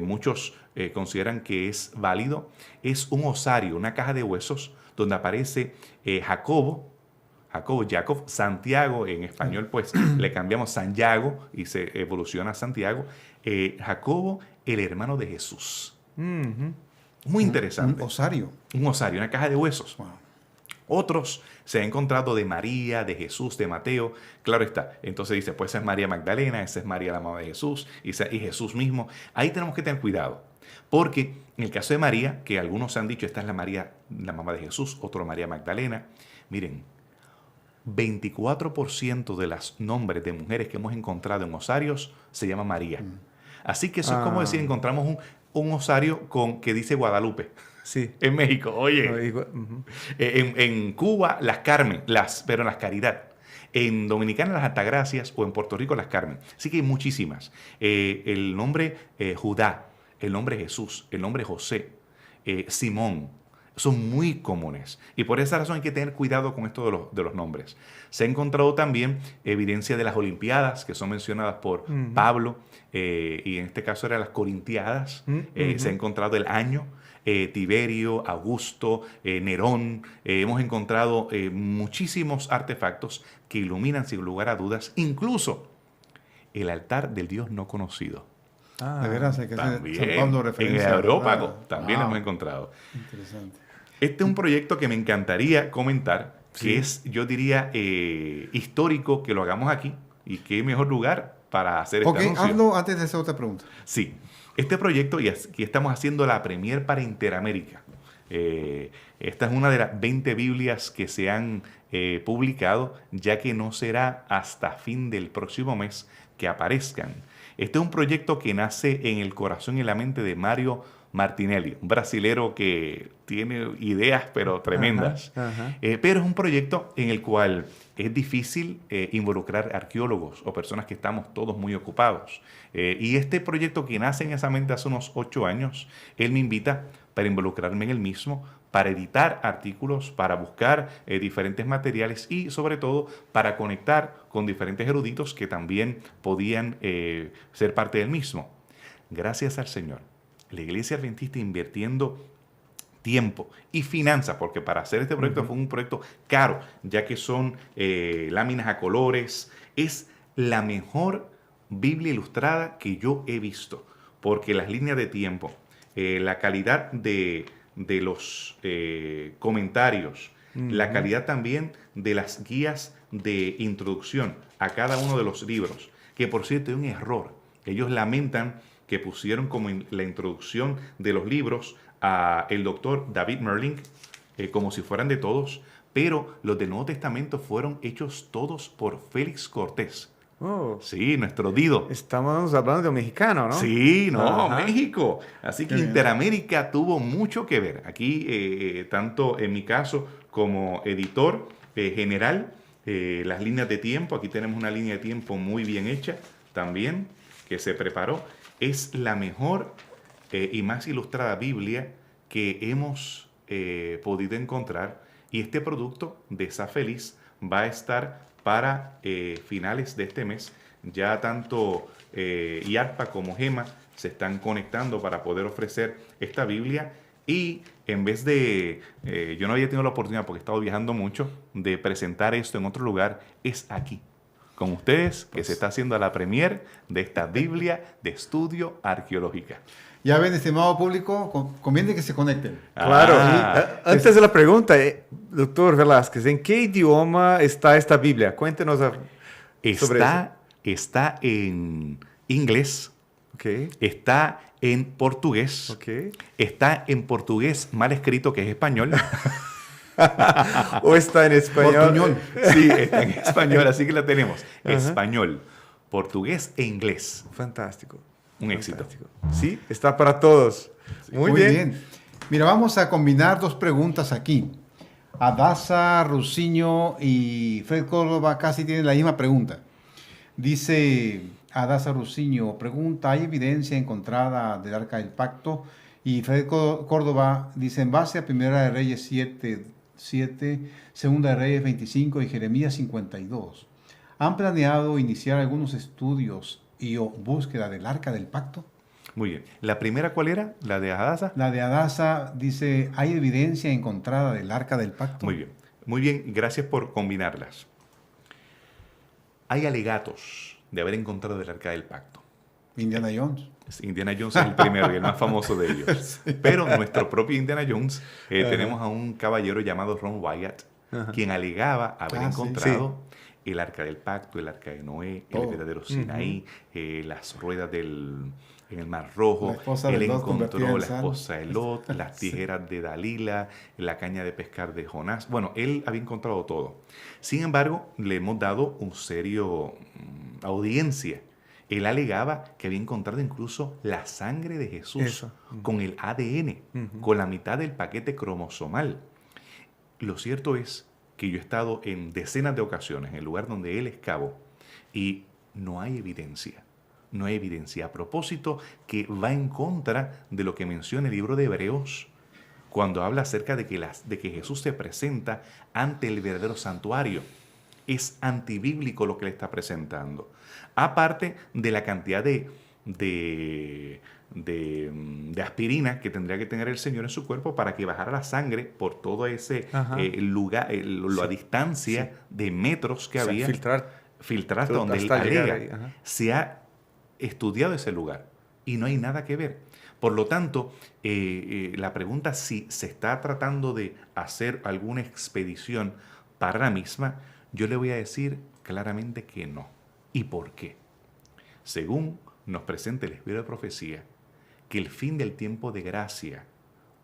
muchos consideran que es válido. Es un osario, una caja de huesos, donde aparece Jacob, Santiago, en español pues le cambiamos Santiago y se evoluciona a Santiago. Jacobo, el hermano de Jesús. Muy interesante. Un osario, una caja de huesos. Wow. Otros se han encontrado de María, de Jesús, de Mateo. Claro está. Entonces dice, pues esa es María Magdalena, esa es María la mamá de Jesús y Jesús mismo. Ahí tenemos que tener cuidado. Porque en el caso de María, que algunos han dicho, esta es la María, la mamá de Jesús, otro María Magdalena. Miren, 24% de los nombres de mujeres que hemos encontrado en osarios se llama María. Así que eso es como decir, encontramos un osario que dice Guadalupe. Sí. En México, oye. En Cuba, las Carmen, pero las Caridad. En Dominicana, las Altagracias, o en Puerto Rico, las Carmen. Así que hay muchísimas. El nombre Judá, el nombre Jesús, el nombre José, Simón. son muy comunes. Y por esa razón hay que tener cuidado con esto de los nombres. Se ha encontrado también evidencia de las Olimpiadas, que son mencionadas por Pablo, y en este caso eran las Corintiadas. Se ha encontrado el año, Tiberio, Augusto, Nerón. Hemos encontrado muchísimos artefactos que iluminan sin lugar a dudas, incluso el altar del Dios no conocido. De veras, hay que También, San Pablo referencia. en el Areópago también lo hemos encontrado. Interesante. Este es un proyecto que me encantaría comentar, que es, yo diría, histórico que lo hagamos aquí, y qué mejor lugar para hacer este anuncio. Hazlo antes de hacer otra pregunta. Sí, este proyecto, y aquí estamos haciendo la premier para Interamérica. Esta es una de las 20 Biblias que se han publicado, ya que no será hasta fin del próximo mes que aparezcan. Este es un proyecto que nace en el corazón y la mente de Mario Martinelli, un brasilero que tiene ideas pero tremendas. Pero es un proyecto en el cual es difícil involucrar arqueólogos o personas que estamos todos muy ocupados. Y este proyecto que nace en esa mente hace unos 8 años, él me invita para involucrarme en el mismo, para editar artículos, para buscar diferentes materiales y sobre todo para conectar con diferentes eruditos que también podían ser parte del mismo. Gracias al Señor, la Iglesia Adventista invirtiendo tiempo y finanzas, porque para hacer este proyecto fue un proyecto caro, ya que son láminas a colores. Es la mejor Biblia ilustrada que yo he visto, porque las líneas de tiempo, la calidad de los comentarios, la calidad también de las guías de introducción a cada uno de los libros, que por cierto es un error. Ellos lamentan que pusieron como en la introducción de los libros a el doctor David Merling, como si fueran de todos, pero los del Nuevo Testamento fueron hechos todos por Félix Cortés. Oh, Sí, nuestro Dido. estamos hablando de un mexicano, ¿no? Sí, no, Ajá. México. Así que Qué bien. Interamérica tuvo mucho que ver. Aquí, tanto en mi caso como editor general, las líneas de tiempo. Aquí tenemos una línea de tiempo muy bien hecha también, que se preparó. Es la mejor y más ilustrada Biblia que hemos podido encontrar. Y este producto de Sa Feliz va a estar para finales de este mes. Ya tanto IARPA como GEMA se están conectando para poder ofrecer esta Biblia. Y en vez de, yo no había tenido la oportunidad, porque he estado viajando mucho, de presentar esto en otro lugar, es aquí, con ustedes, que se está haciendo la premier de esta Biblia de estudio arqueológica. Ya ven, estimado público, conviene que se conecten. Claro. Ah, Antes de la pregunta, doctor Velázquez, ¿en qué idioma está esta Biblia? Cuéntenos sobre eso. Está en inglés, Ok, está en portugués, ok. está en portugués mal escrito, que es español. ¿O está en español? Portuñol. Sí, está en español, así que la tenemos. Ajá. Español, portugués e inglés. Fantástico. Un éxito. Fantástico. Sí, está para todos. Muy bien. Mira, vamos a combinar dos preguntas aquí. Adasa Rusiño y Fred Córdoba casi tienen la misma pregunta. Dice Adasa Rusiño, pregunta, ¿hay evidencia encontrada del Arca del Pacto? Y Fred Córdoba dice, en base a Primera de Reyes 7, Segunda de Reyes 25 y Jeremías 52, ¿han planeado iniciar algunos estudios y o búsqueda del Arca del Pacto? Muy bien. ¿La primera cuál era? ¿La de Adasa? La de Adasa dice, ¿hay evidencia encontrada del Arca del Pacto? Muy bien. Muy bien, gracias por combinarlas. Hay alegatos de haber encontrado el Arca del Pacto. Indiana Jones. Indiana Jones es el primero y el más famoso de ellos. Pero nuestro propio Indiana Jones, tenemos a un caballero llamado Ron Wyatt, quien alegaba haber encontrado el Arca del Pacto, el Arca de Noé, el verdadero Sinaí, las ruedas en el Mar Rojo. La esposa de Él Lot convertida encontró en la sal. esposa de Lot, las tijeras de Dalila, la caña de pescar de Jonás. Bueno, él había encontrado todo. Sin embargo, le hemos dado un serio audiencia. Él alegaba que había encontrado incluso la sangre de Jesús con el ADN, con la mitad del paquete cromosomal. Lo cierto es que yo he estado en decenas de ocasiones en el lugar donde él excavó y no hay evidencia. No hay evidencia. A propósito, que va en contra de lo que menciona el libro de Hebreos, cuando habla acerca de que Jesús se presenta ante el verdadero santuario. Es antibíblico lo que le está presentando. Aparte de la cantidad de aspirina que tendría que tener el Señor en su cuerpo para que bajara la sangre por todo ese lugar, la distancia de metros que había. Filtrar hasta donde él alega. Se ha estudiado ese lugar y no hay nada que ver. Por lo tanto, la pregunta si se está tratando de hacer alguna expedición para la misma, yo le voy a decir claramente que no. ¿Y por qué? Según nos presenta el Espíritu de Profecía, que el fin del tiempo de gracia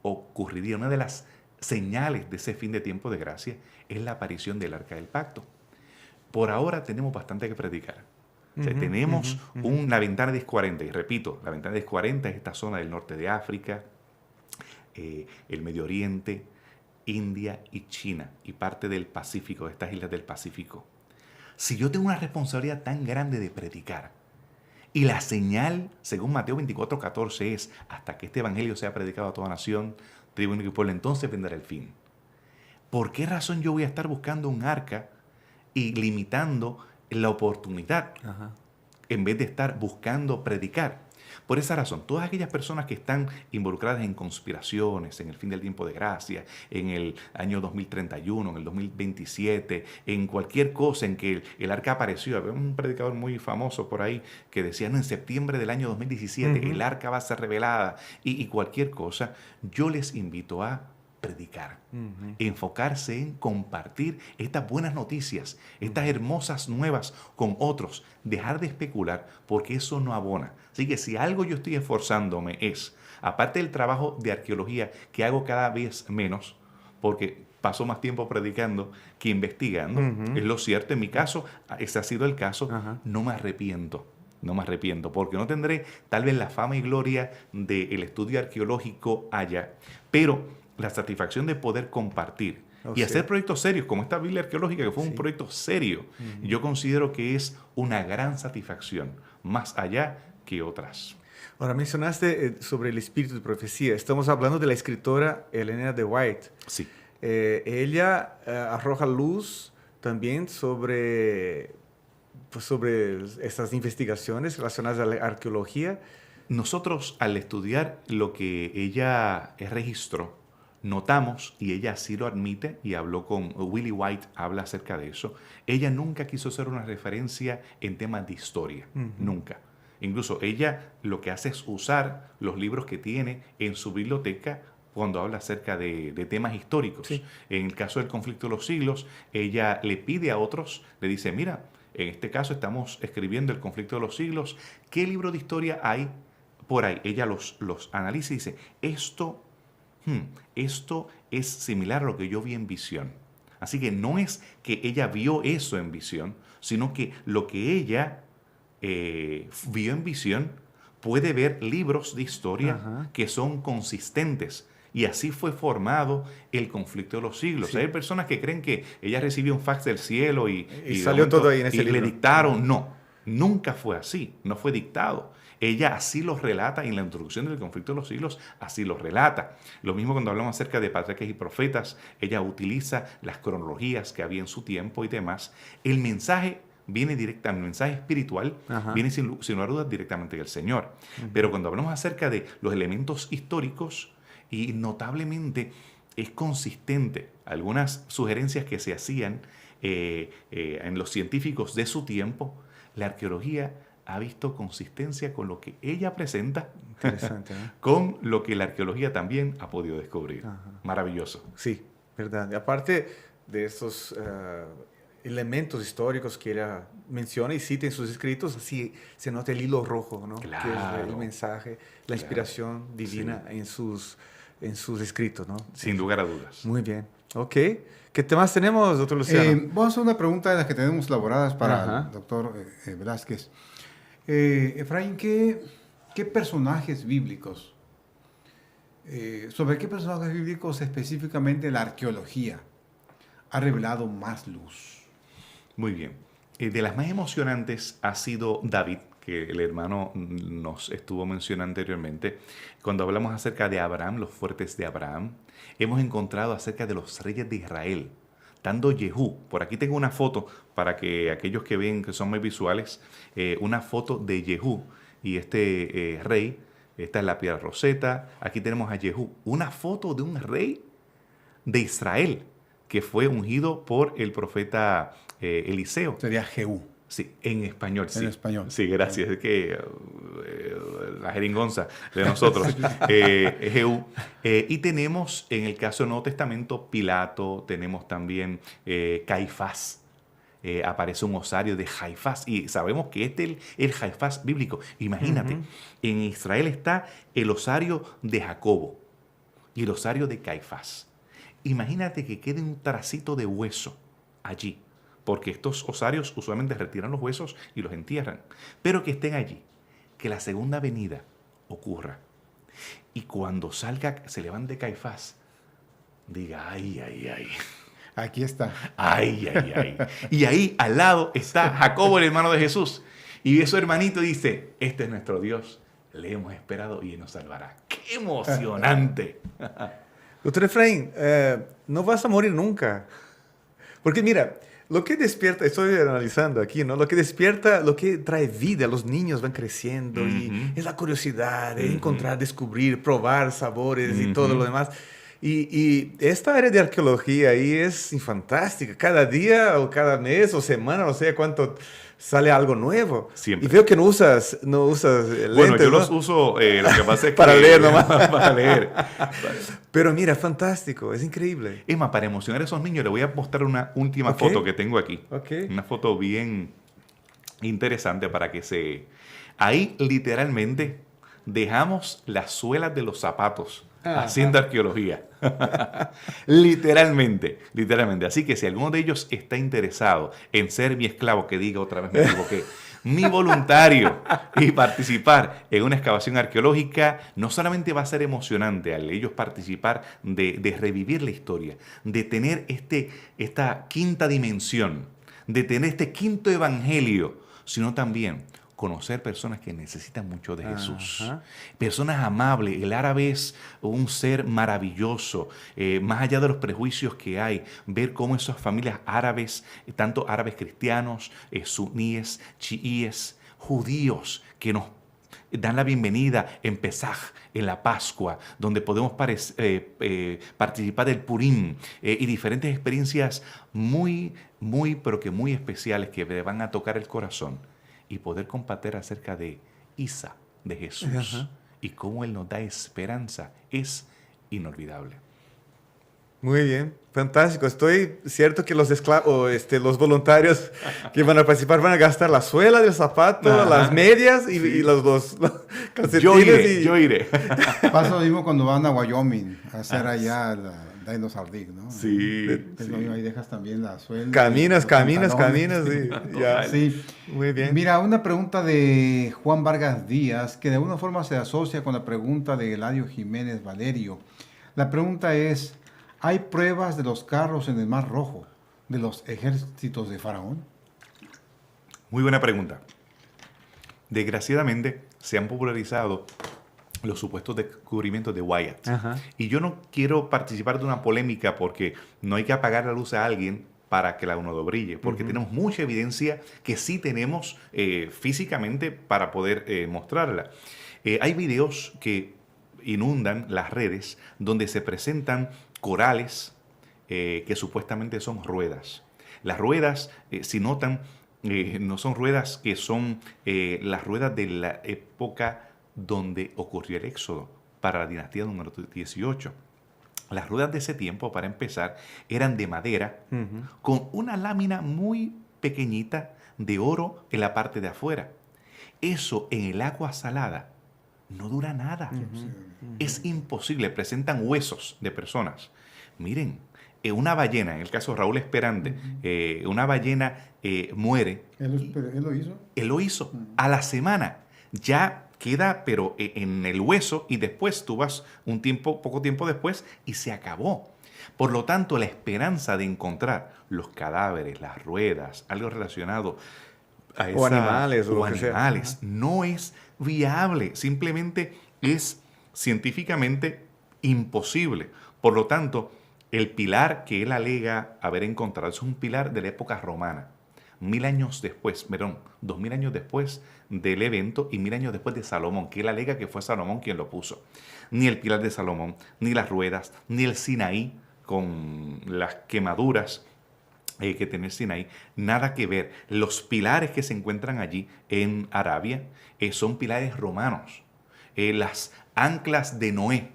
ocurriría, una de las señales de ese fin de tiempo de gracia es la aparición del Arca del Pacto. Por ahora tenemos bastante que predicar. O sea, tenemos una ventana de 1040, y repito, la ventana de 1040 es esta zona del norte de África, el Medio Oriente, India y China, y parte del Pacífico, de estas islas del Pacífico. Si yo tengo una responsabilidad tan grande de predicar, y la señal, según Mateo 24:14, es hasta que este evangelio sea predicado a toda nación, tribu y pueblo, entonces vendrá el fin. ¿Por qué razón yo voy a estar buscando un arca y limitando la oportunidad en vez de estar buscando predicar? Por esa razón, todas aquellas personas que están involucradas en conspiraciones, en el fin del tiempo de gracia, en el año 2031, en el 2027, en cualquier cosa en que el arca apareció. Había un predicador muy famoso por ahí que decía, no, en septiembre del año 2017 el arca va a ser revelada y cualquier cosa. Yo les invito a predicar, enfocarse en compartir estas buenas noticias, estas hermosas nuevas con otros, dejar de especular porque eso no abona. Así que si algo yo estoy esforzándome es, aparte del trabajo de arqueología que hago cada vez menos, porque paso más tiempo predicando que investigando, es lo cierto, en mi caso, ese ha sido el caso, no me arrepiento. No me arrepiento, porque no tendré tal vez la fama y gloria del estudio arqueológico allá, pero la satisfacción de poder compartir y hacer proyectos serios, como esta Biblia arqueológica, que fue un proyecto serio, yo considero que es una gran satisfacción, más allá que otras. Ahora mencionaste sobre el espíritu de profecía. Estamos hablando de la escritora Elena de White. Sí. Ella arroja luz también sobre estas investigaciones relacionadas a la arqueología. Nosotros, al estudiar lo que ella registró, notamos, y ella así lo admite, y habló con Willie White, habla acerca de eso, ella nunca quiso hacer una referencia en temas de historia, nunca. Incluso ella lo que hace es usar los libros que tiene en su biblioteca cuando habla acerca de temas históricos. Sí. En el caso del conflicto de los siglos, ella le pide a otros, le dice, mira, en este caso estamos escribiendo el conflicto de los siglos, ¿qué libro de historia hay por ahí? Ella los analiza y dice, esto es similar a lo que yo vi en visión. Así que no es que ella vio eso en visión, sino que lo que ella vio en visión puede ver libros de historia que son consistentes. Y así fue formado el conflicto de los siglos. Sí. Hay personas que creen que ella recibió un fax del cielo y salió todo ahí en ese libro. Le dictaron. No, nunca fue así, no fue dictado. Ella así los relata en la introducción del conflicto de los siglos, así los relata. Lo mismo cuando hablamos acerca de patriarcas y profetas, ella utiliza las cronologías que había en su tiempo y demás. El mensaje viene directamente, el mensaje espiritual viene sin lugar a dudas directamente del Señor. Pero cuando hablamos acerca de los elementos históricos, y notablemente es consistente algunas sugerencias que se hacían en los científicos de su tiempo, la arqueología ha visto consistencia con lo que ella presenta, con lo que la arqueología también ha podido descubrir. Maravilloso. Sí, verdad. Y aparte de estos elementos históricos que ella menciona y cita en sus escritos, así se nota el hilo rojo, ¿no? Claro. Que es el mensaje, la inspiración divina en sus escritos, ¿no? Sin lugar a dudas. Muy bien. Ok. ¿Qué temas tenemos, doctor Luciano? Vamos a hacer una pregunta de las que tenemos elaboradas para el doctor Velázquez. Efraín, ¿qué personajes bíblicos, sobre qué personajes bíblicos específicamente la arqueología ha revelado más luz? Muy bien. De las más emocionantes ha sido David, que el hermano nos estuvo mencionando anteriormente, cuando hablamos acerca de Abraham, los fuertes de Abraham, hemos encontrado acerca de los reyes de Israel, tanto Jehú. Por aquí tengo una foto para que aquellos que ven, que son muy visuales, una foto de Jehú y este rey. Esta es la piedra Roseta. Aquí tenemos a Jehú, una foto de un rey de Israel que fue ungido por el profeta Eliseo. Sería Jehú. Sí, en español, sí. En español. Sí, gracias. Es que la jeringonza de nosotros, Jehú. Y tenemos, en el caso del Nuevo Testamento, Pilato, tenemos también Caifás. Aparece un osario de Caifás y sabemos que este es el Caifás bíblico. Imagínate, en Israel está el osario de Jacobo y el osario de Caifás. Imagínate que quede un tracito de hueso allí, porque estos osarios usualmente retiran los huesos y los entierran, pero que estén allí, que la segunda venida ocurra. Y cuando salga, se levante Caifás, diga, ay, ay, ay. Aquí está. Ay, ay, ay. Y ahí al lado está Jacobo, el hermano de Jesús. Y ve su hermanito y dice, este es nuestro Dios, le hemos esperado y Él nos salvará. ¡Qué emocionante! Doctor Efraín, no vas a morir nunca. Porque mira, lo que despierta, estoy analizando aquí, ¿no? Lo que despierta, lo que trae vida, los niños van creciendo y es la curiosidad de encontrar, descubrir, probar sabores y todo lo demás. Y esta área de arqueología ahí es fantástica. Cada día o cada mes o semana, no sé cuánto, sale algo nuevo. Siempre. Y veo que no usas lentes, bueno, yo ¿no? los uso, lo que pasa es que... Para leer nomás. Para leer. Pero mira, fantástico, es increíble. Es más, para emocionar a esos niños, le voy a mostrar una última foto que tengo aquí. Una foto bien interesante para que se... Ahí, literalmente, dejamos las suelas de los zapatos haciendo arqueología. Literalmente. Así que si alguno de ellos está interesado en ser mi esclavo, que diga otra vez me equivoqué, mi voluntario y participar en una excavación arqueológica, no solamente va a ser emocionante al ellos participar de revivir la historia, de tener esta quinta dimensión, de tener este quinto evangelio, sino también conocer personas que necesitan mucho de Jesús. Personas amables. El árabe es un ser maravilloso. Más allá de los prejuicios que hay, ver cómo esas familias árabes, tanto árabes cristianos, suníes, chiíes, judíos, que nos dan la bienvenida en Pesaj, en la Pascua, donde podemos participar del Purim y diferentes experiencias muy, pero que muy especiales que van a tocar el corazón. Y poder compartir acerca de Isa, de Jesús, y cómo Él nos da esperanza, es inolvidable. Muy bien, fantástico. Estoy cierto que los los voluntarios que van a participar van a gastar la suela del zapato, las medias y los calcetines. Yo iré. Pasa lo mismo cuando van a Wyoming a hacer allá la Dinosaur Dig, ¿no? Sí. Es lo mismo, ahí dejas también la suela. Caminas. Sí. Ya. Sí. Muy bien. Mira, una pregunta de Juan Vargas Díaz, que de alguna forma se asocia con la pregunta de Eladio Jiménez Valerio. La pregunta es, ¿hay pruebas de los carros en el Mar Rojo de los ejércitos de Faraón? Muy buena pregunta. Desgraciadamente, se han popularizado los supuestos descubrimientos de Wyatt. Y yo no quiero participar de una polémica porque no hay que apagar la luz a alguien para que la uno brille, porque tenemos mucha evidencia que sí tenemos físicamente para poder mostrarla. Hay videos que inundan las redes donde se presentan corales que supuestamente son ruedas. Las ruedas, si notan, no son ruedas que son las ruedas de la época donde ocurrió el éxodo para la dinastía número 18. Las ruedas de ese tiempo, para empezar, eran de madera con una lámina muy pequeñita de oro en la parte de afuera. Eso en el agua salada no dura nada. Es imposible. Presentan huesos de personas. Miren, una ballena, en el caso de Raúl Esperante, una ballena muere. ¿Él lo hizo? Él lo hizo. A la semana ya queda, pero en el hueso, y después tú vas poco tiempo después y se acabó. Por lo tanto, la esperanza de encontrar los cadáveres, las ruedas, algo relacionado o animales, o lo que sea. animales. No es viable, simplemente es científicamente imposible. Por lo tanto, el pilar que él alega haber encontrado es un pilar de la época romana. 2000 años después del evento y 1000 años después de Salomón, que él alega que fue Salomón quien lo puso. Ni el pilar de Salomón, ni las ruedas, ni el Sinaí con las quemaduras que tiene el Sinaí, nada que ver. Los pilares que se encuentran allí en Arabia son pilares romanos. Las anclas de Noé,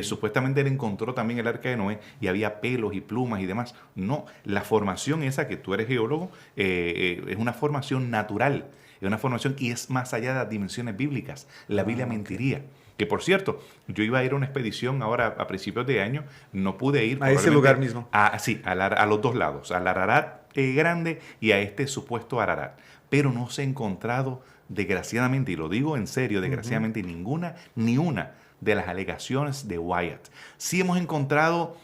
supuestamente él encontró también el arca de Noé y había pelos y plumas y demás. No, la formación esa, que tú eres geólogo, es una formación natural, es una formación y es más allá de las dimensiones bíblicas. La Biblia mentiría. Que por cierto, yo iba a ir a una expedición ahora a principios de año, no pude ir. A ese lugar mismo. Sí, a los dos lados, al Ararat grande y a este supuesto Ararat. Pero no se ha encontrado, desgraciadamente, y lo digo en serio, desgraciadamente, ni una de las alegaciones de Wyatt. Sí hemos encontrado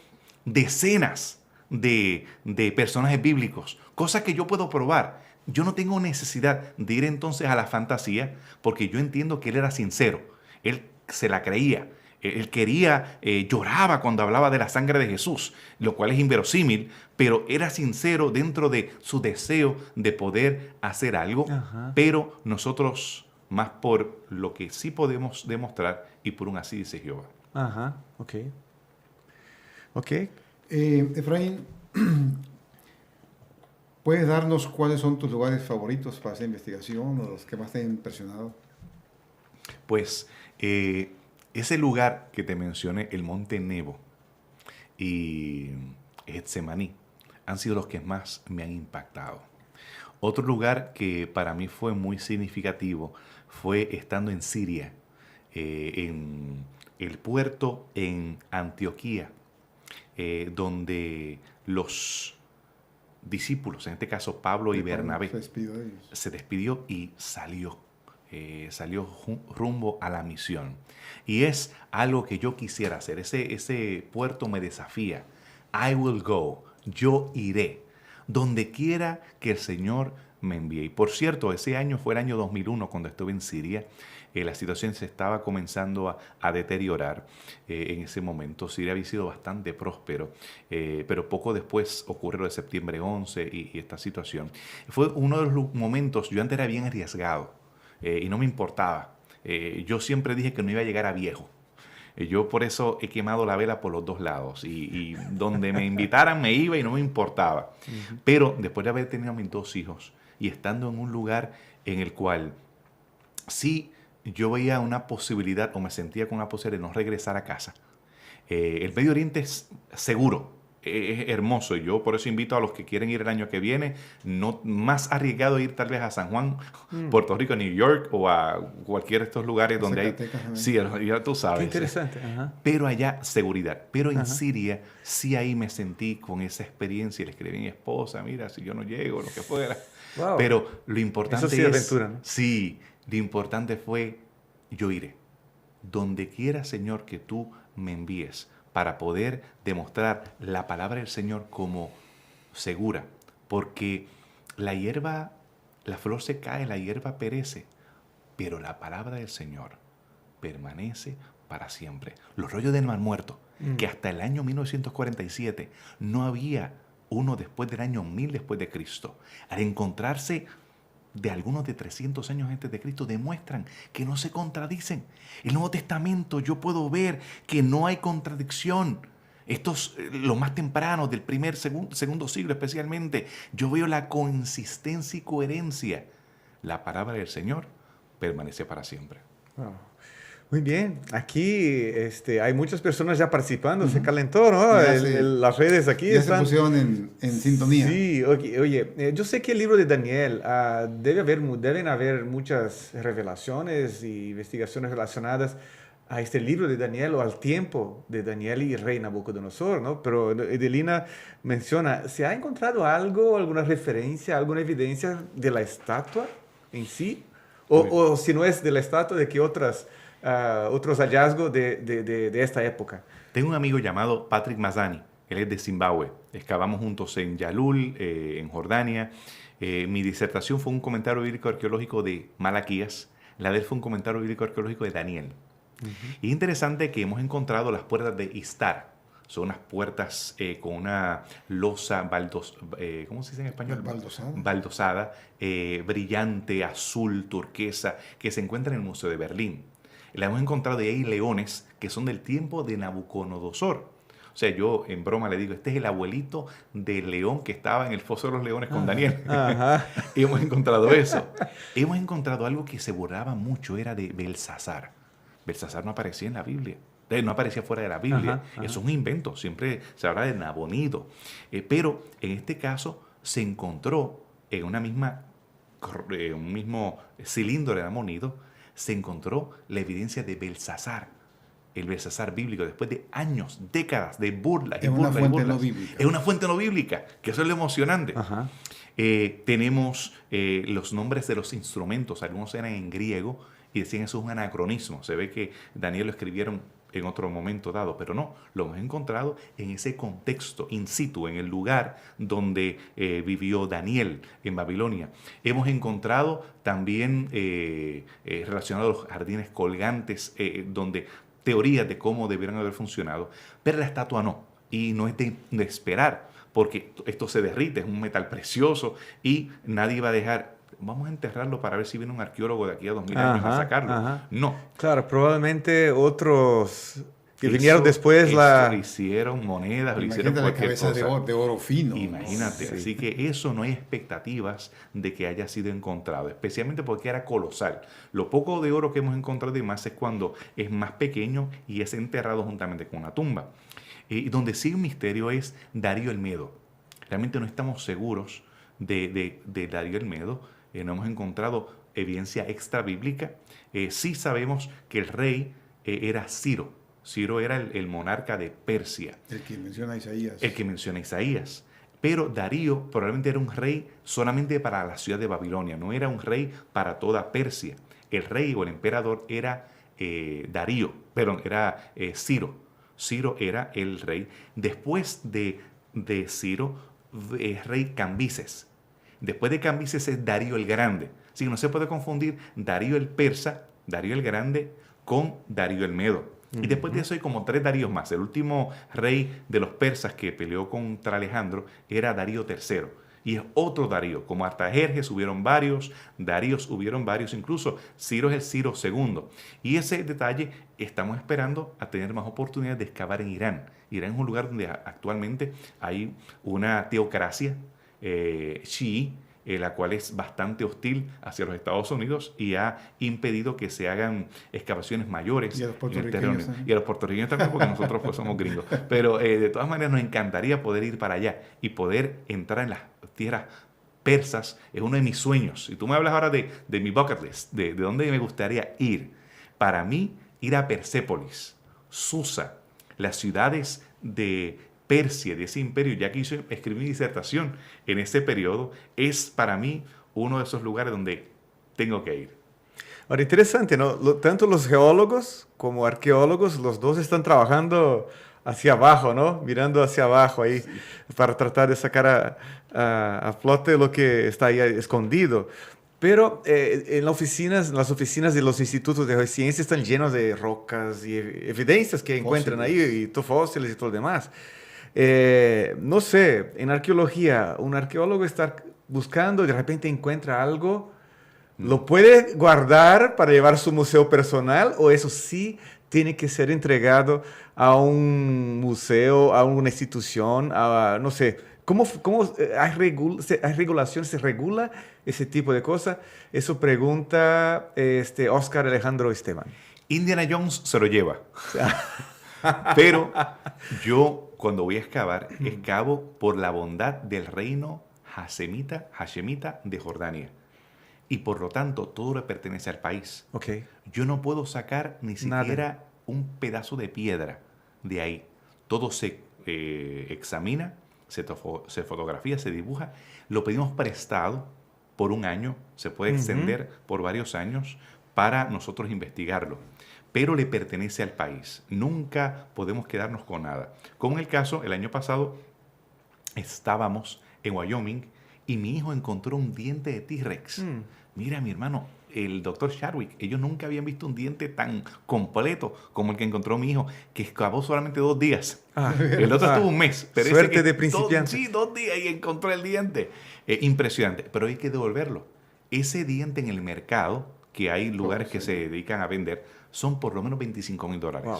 decenas de personajes bíblicos, cosas que yo puedo probar. Yo no tengo necesidad de ir entonces a la fantasía, porque yo entiendo que él era sincero. Él se la creía. Él quería, lloraba cuando hablaba de la sangre de Jesús, lo cual es inverosímil, pero era sincero dentro de su deseo de poder hacer algo. Pero nosotros, más por lo que sí podemos demostrar y por un así dice Jehová. Ok. Efraín, ¿puedes darnos cuáles son tus lugares favoritos para hacer investigación o los que más te han impresionado? Pues ese lugar que te mencioné, el Monte Nebo y Getsemaní, han sido los que más me han impactado. Otro lugar que para mí fue muy significativo fue estando en Siria, en el puerto en Antioquía, donde los discípulos, en este caso Pablo y Bernabé, se despidió y salió rumbo a la misión. Y es algo que yo quisiera hacer. Ese puerto me desafía. I will go. Yo iré. Donde quiera que el Señor me envíe. Y por cierto, ese año fue el año 2001 cuando estuve en Siria. La situación se estaba comenzando a deteriorar en ese momento. Siria había sido bastante próspero, pero poco después ocurre lo de septiembre 11 y esta situación. Fue uno de los momentos, yo antes era bien arriesgado. Y no me importaba. Yo siempre dije que no iba a llegar a viejo. Yo por eso he quemado la vela por los dos lados. Y donde me invitaran me iba y no me importaba. Pero después de haber tenido a mis dos hijos y estando en un lugar en el cual sí yo veía una posibilidad o me sentía con una posibilidad de no regresar a casa. El Medio Oriente es seguro. Es hermoso y yo por eso invito a los que quieren ir el año que viene, no más arriesgado ir tal vez a San Juan, Puerto Rico, New York o a cualquiera de estos lugares donde hay... Sí, ya tú sabes. Qué interesante. Pero allá seguridad. Pero en Siria sí ahí me sentí con esa experiencia y le escribí a mi esposa, mira, si yo no llego, lo que fuera. Wow. Pero lo importante eso sí es aventura, ¿no? Sí, lo importante fue yo iré. Donde quiera, Señor, que tú me envíes, para poder demostrar la palabra del Señor como segura. Porque la flor se cae, la hierba perece, pero la palabra del Señor permanece para siempre. Los rollos del Mar Muerto, que hasta el año 1947 no había uno después del año 1000 después de Cristo. Al encontrarse de algunos de 300 años antes de Cristo, demuestran que no se contradicen. El Nuevo Testamento yo puedo ver que no hay contradicción. Estos, los más tempranos, del segundo siglo especialmente, yo veo la consistencia y coherencia. La palabra del Señor permanece para siempre. Wow. Muy bien, aquí hay muchas personas ya participando, se calentó, ¿no? Las redes aquí ya están... se pusieron en sintonía. Sí, oye, yo sé que el libro de Daniel, deben haber muchas revelaciones y investigaciones relacionadas a este libro de Daniel o al tiempo de Daniel y rey Nabucodonosor, ¿no? Pero Edelina menciona, ¿se ha encontrado algo, alguna referencia, alguna evidencia de la estatua en sí? O si no es de la estatua, ¿de qué otros hallazgos de esta época? Tengo un amigo llamado Patrick Mazzani. Él es de Zimbabue. Excavamos juntos en Yalul, en Jordania. Mi disertación fue un comentario bíblico arqueológico de Malaquías. La de él fue un comentario bíblico arqueológico de Daniel. Y es interesante que hemos encontrado las puertas de Istar. Son unas puertas con una losa ¿cómo se dice en español? Baldosada, brillante, azul, turquesa, que se encuentra en el Museo de Berlín. La hemos encontrado y hay leones que son del tiempo de Nabucodonosor. O sea, yo en broma le digo, este es el abuelito del león que estaba en el Foso de los Leones con Daniel. Y hemos encontrado eso. Hemos encontrado algo que se burlaba mucho, era de Belsasar. Belsasar no aparecía en la Biblia. No aparecía fuera de la Biblia. Eso es un invento. Siempre se habla de Nabonido. Pero en este caso se encontró en un mismo cilindro de Nabonido, se encontró la evidencia de Belsasar. El Belsasar bíblico, después de años, décadas de burlas y burlas. Es una fuente no bíblica. Es una fuente no bíblica, que eso es lo emocionante. Tenemos los nombres de los instrumentos. Algunos eran en griego y decían eso es un anacronismo. Se ve que Daniel lo escribieron en otro momento dado, pero no, lo hemos encontrado en ese contexto, in situ, en el lugar donde vivió Daniel, en Babilonia. Hemos encontrado también relacionado a los jardines colgantes, donde teorías de cómo debieran haber funcionado, pero la estatua no, y no es de esperar, porque esto se derrite, es un metal precioso, y nadie va a dejar... Vamos a enterrarlo para ver si viene un arqueólogo de aquí a 2000 años a sacarlo. No. Claro, probablemente otros que vinieron después lo hicieron monedas, lo hicieron cualquier cosa. De oro fino. Imagínate. Sí. Así que eso no hay expectativas de que haya sido encontrado, especialmente porque era colosal. Lo poco de oro que hemos encontrado y más es cuando es más pequeño y es enterrado juntamente con una tumba. Y donde sigue un misterio es Darío el Medo. Realmente no estamos seguros de Darío el Medo. No hemos encontrado evidencia extra bíblica. Sí sabemos que el rey era Ciro. Ciro era el monarca de Persia. El que menciona Isaías. El que menciona Isaías. Pero Darío probablemente era un rey solamente para la ciudad de Babilonia. No era un rey para toda Persia. El rey o el emperador era era Ciro. Ciro era el rey. Después de Ciro, es rey Cambises. Después de Cambises es Darío el Grande. Así que no se puede confundir Darío el Persa, Darío el Grande, con Darío el Medo. Y después de eso hay como 3 Daríos más. El último rey de los persas que peleó contra Alejandro era Darío III. Y es otro Darío. Como Artajerjes hubieron varios, Daríos hubieron varios, incluso Ciro es el Ciro II. Y ese detalle estamos esperando a tener más oportunidades de excavar en Irán. Irán es un lugar donde actualmente hay una teocracia chií, la cual es bastante hostil hacia los Estados Unidos y ha impedido que se hagan excavaciones mayores. Y a los puertorriqueños. Y a los puertorriqueños también, porque nosotros pues somos gringos. Pero de todas maneras nos encantaría poder ir para allá y poder entrar en las tierras persas. Es uno de mis sueños. Y tú me hablas ahora de mi bucket list, de dónde me gustaría ir. Para mí, ir a Persépolis, Susa, las ciudades de Persia, de ese imperio, ya que escribí mi disertación en ese periodo, es para mí uno de esos lugares donde tengo que ir. Ahora, interesante, ¿no? Tanto los geólogos como arqueólogos, los dos están trabajando hacia abajo, ¿no? Mirando hacia abajo ahí, para tratar de sacar a flote lo que está ahí escondido. Pero en las oficinas de los institutos de ciencia están llenos de rocas y evidencias que encuentran ahí, y fósiles y todo lo demás. No sé, en arqueología, un arqueólogo está buscando y de repente encuentra algo, ¿lo puede guardar para llevar a su museo personal o eso sí tiene que ser entregado a un museo, a una institución, no sé? ¿Cómo hay regulación? ¿Se regula ese tipo de cosas? Eso pregunta Oscar Alejandro Esteban. Indiana Jones se lo lleva. Pero yo, cuando voy a excavar, excavo por la bondad del reino hashemita de Jordania. Y por lo tanto, todo le pertenece al país. Okay. Yo no puedo sacar ni siquiera un pedazo de piedra de ahí. Todo se examina, se fotografía, se dibuja. Lo pedimos prestado por un año. Se puede extender por varios años para nosotros investigarlo. pero le pertenece al país. Nunca podemos quedarnos con nada. Como en el caso, el año pasado estábamos en Wyoming y mi hijo encontró un diente de T-Rex. Mira, mi hermano, el doctor Chadwick, ellos nunca habían visto un diente tan completo como el que encontró mi hijo, que excavó solamente 2 días. El otro estuvo un mes. Pero suerte de principiante. Sí, 2 días y encontró el diente. Impresionante, pero hay que devolverlo. Ese diente en el mercado, que hay lugares que se dedican a vender, son por lo menos $25,000. Wow.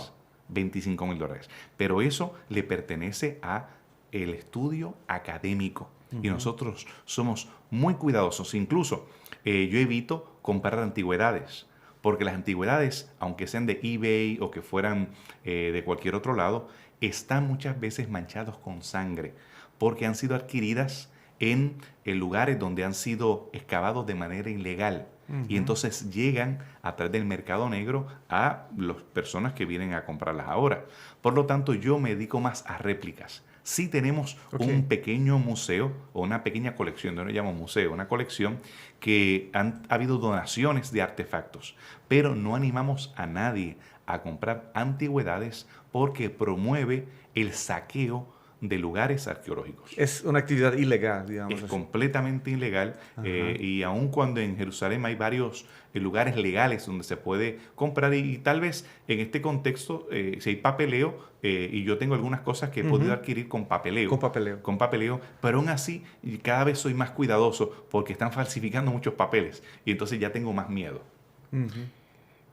$25,000. Pero eso le pertenece a el estudio académico. Y nosotros somos muy cuidadosos. Incluso yo evito comprar antigüedades, porque las antigüedades, aunque sean de eBay o que fueran de cualquier otro lado, están muchas veces manchados con sangre, porque han sido adquiridas en lugares donde han sido excavados de manera ilegal. Y entonces llegan a través del mercado negro a las personas que vienen a comprarlas ahora. Por lo tanto, yo me dedico más a réplicas. Sí tenemos un pequeño museo o una pequeña colección, yo no llamo museo, una colección que ha habido donaciones de artefactos, pero no animamos a nadie a comprar antigüedades porque promueve el saqueo de lugares arqueológicos. Es una actividad ilegal, digamos. Es así. completamente ilegal y aun cuando en Jerusalén hay varios lugares legales donde se puede comprar y tal vez en este contexto, si hay papeleo, y yo tengo algunas cosas que he podido adquirir con papeleo. Con papeleo, pero aún así cada vez soy más cuidadoso porque están falsificando muchos papeles y entonces ya tengo más miedo.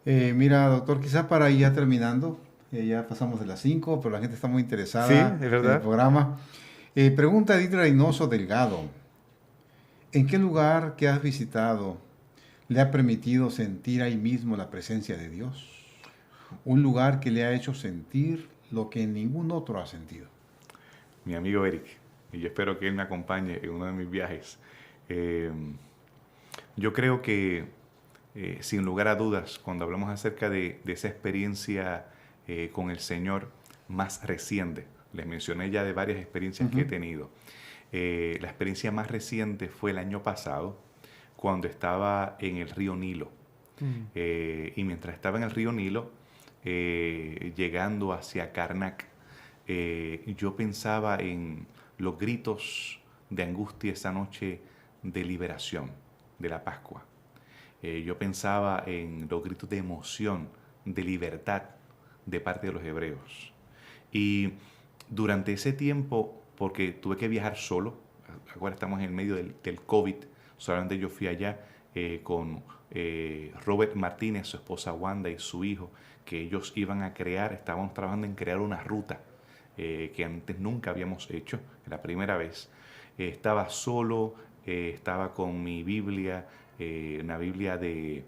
Mira, doctor, quizás para ir ya terminando, ya pasamos de las 5, pero la gente está muy interesada Sí, es verdad. en el programa. Pregunta Edith Reynoso Delgado. ¿En qué lugar que has visitado le ha permitido sentir ahí mismo la presencia de Dios? Un lugar que le ha hecho sentir lo que ningún otro ha sentido. Mi amigo Eric, y yo espero que él me acompañe en uno de mis viajes. Yo creo que, sin lugar a dudas, cuando hablamos acerca de esa experiencia con el Señor más reciente, les mencioné ya de varias experiencias que he tenido. La experiencia más reciente fue el año pasado, cuando estaba en el río Nilo. Y mientras estaba en el río Nilo, llegando hacia Karnak, yo pensaba en los gritos de angustia esa noche de liberación, de la Pascua. Yo pensaba en los gritos de emoción, de libertad de parte de los hebreos. Y durante ese tiempo, porque tuve que viajar solo, ahora estamos en el medio del COVID, solamente yo fui allá con Robert Martínez, su esposa Wanda y su hijo, que ellos iban a crear, estábamos trabajando en crear una ruta que antes nunca habíamos hecho, la primera vez. Estaba solo, estaba con mi Biblia, una Biblia de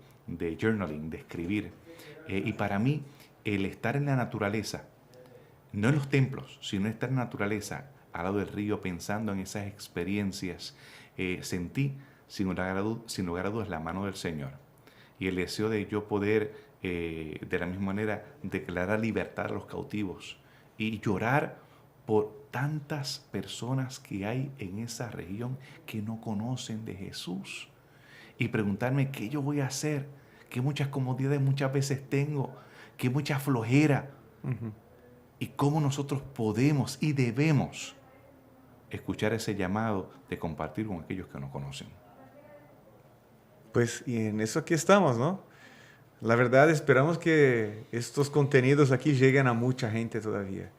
journaling, de escribir. Y para mí, el estar en la naturaleza, no en los templos, sino estar en la naturaleza, al lado del río, pensando en esas experiencias, sentí, sin lugar a dudas, la mano del Señor. Y el deseo de yo poder, de la misma manera, declarar libertad a los cautivos y llorar por tantas personas que hay en esa región que no conocen de Jesús. Y preguntarme qué yo voy a hacer, qué muchas comodidades muchas veces tengo, qué mucha flojera. Y cómo nosotros podemos y debemos escuchar ese llamado de compartir con aquellos que no conocen. Pues, y en eso aquí estamos, ¿no? La verdad, esperamos que estos contenidos aquí lleguen a mucha gente todavía.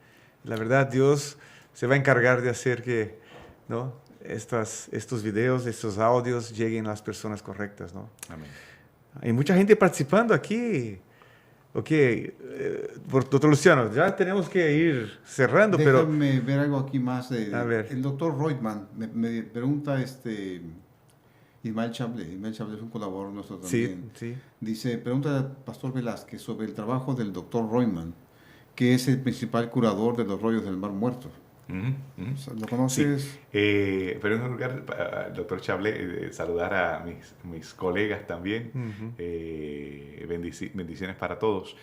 La verdad, Dios se va a encargar de hacer que, ¿no?, estos videos, estos audios lleguen a las personas correctas, ¿no? Amén. Hay mucha gente participando aquí. Ok, doctor Luciano, ya tenemos que ir cerrando, pero... Déjame ver algo aquí más. A ver. El doctor Reutemann me pregunta Ismael Chable es un colaborador nuestro también. Sí. Dice, pregunta al pastor Velázquez sobre el trabajo del doctor Reutemann, que es el principal curador de los rollos del Mar Muerto. ¿Lo conoces? Sí. Pero en primer lugar, doctor Chable, saludar a mis colegas también. Bendiciones para todos.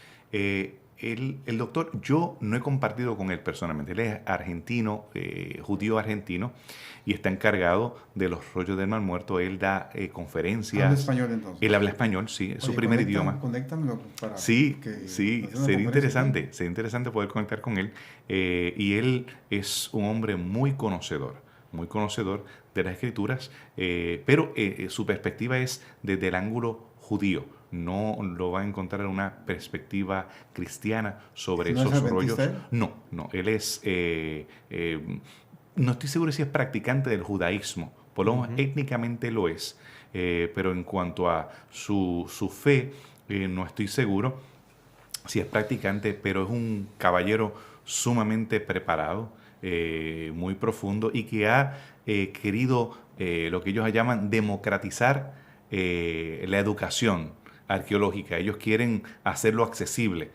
el doctor, yo no he compartido con él personalmente. Él es argentino, judío argentino, y está encargado de los rollos del Mar Muerto. Él da conferencias. ¿Habla español entonces? Él habla español, sí, es su primer idioma. Conéctamelo para Sí, que sí, hacer una sería interesante, conferencia. sería interesante poder conectar con él. Y él es un hombre muy conocedor de las Escrituras, pero su perspectiva es desde el ángulo judío. No lo va a encontrar en una perspectiva cristiana sobre ¿No es esos adventista rollos. él? No, él es, no estoy seguro si es practicante del judaísmo, por lo menos étnicamente lo es, pero en cuanto a su fe, no estoy seguro si es practicante, pero es un caballero sumamente preparado, muy profundo, y que ha querido lo que ellos llaman democratizar la educación arqueológica. Ellos quieren hacerlo accesible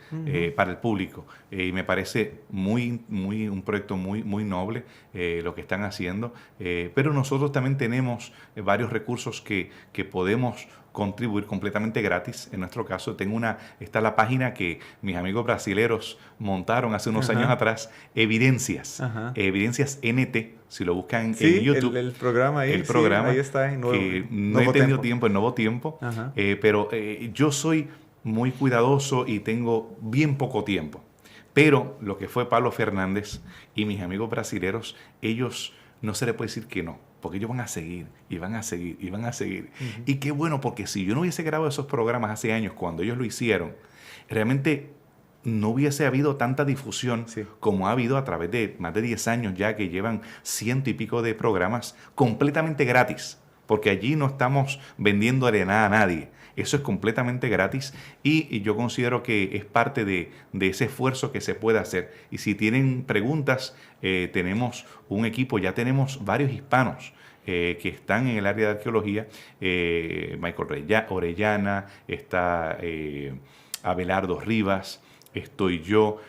para el público, y me parece un proyecto muy noble lo que están haciendo, pero nosotros también tenemos varios recursos que podemos contribuir completamente gratis. En nuestro caso, está la página que mis amigos brasileros montaron hace unos años atrás, Evidencias, Evidencias NT, si lo buscan en YouTube. El programa ahí. El programa, ahí está, en que no he tenido tiempo, en Nuevo Tiempo, pero yo soy muy cuidadoso y tengo bien poco tiempo. Pero lo que fue Pablo Fernández y mis amigos brasileros, ellos no se les puede decir que no, porque ellos van a seguir, y van a seguir, y van a seguir. Y qué bueno, porque si yo no hubiese grabado esos programas hace años, cuando ellos lo hicieron, realmente no hubiese habido tanta difusión como ha habido a través de más de 10 años ya, que llevan 100 y pico de programas completamente gratis, porque allí no estamos vendiéndole nada a nadie. Eso es completamente gratis, y yo considero que es parte de ese esfuerzo que se puede hacer. Y si tienen preguntas, tenemos un equipo, ya tenemos varios hispanos que están en el área de arqueología. Michael Orellana, está Abelardo Rivas, estoy yo,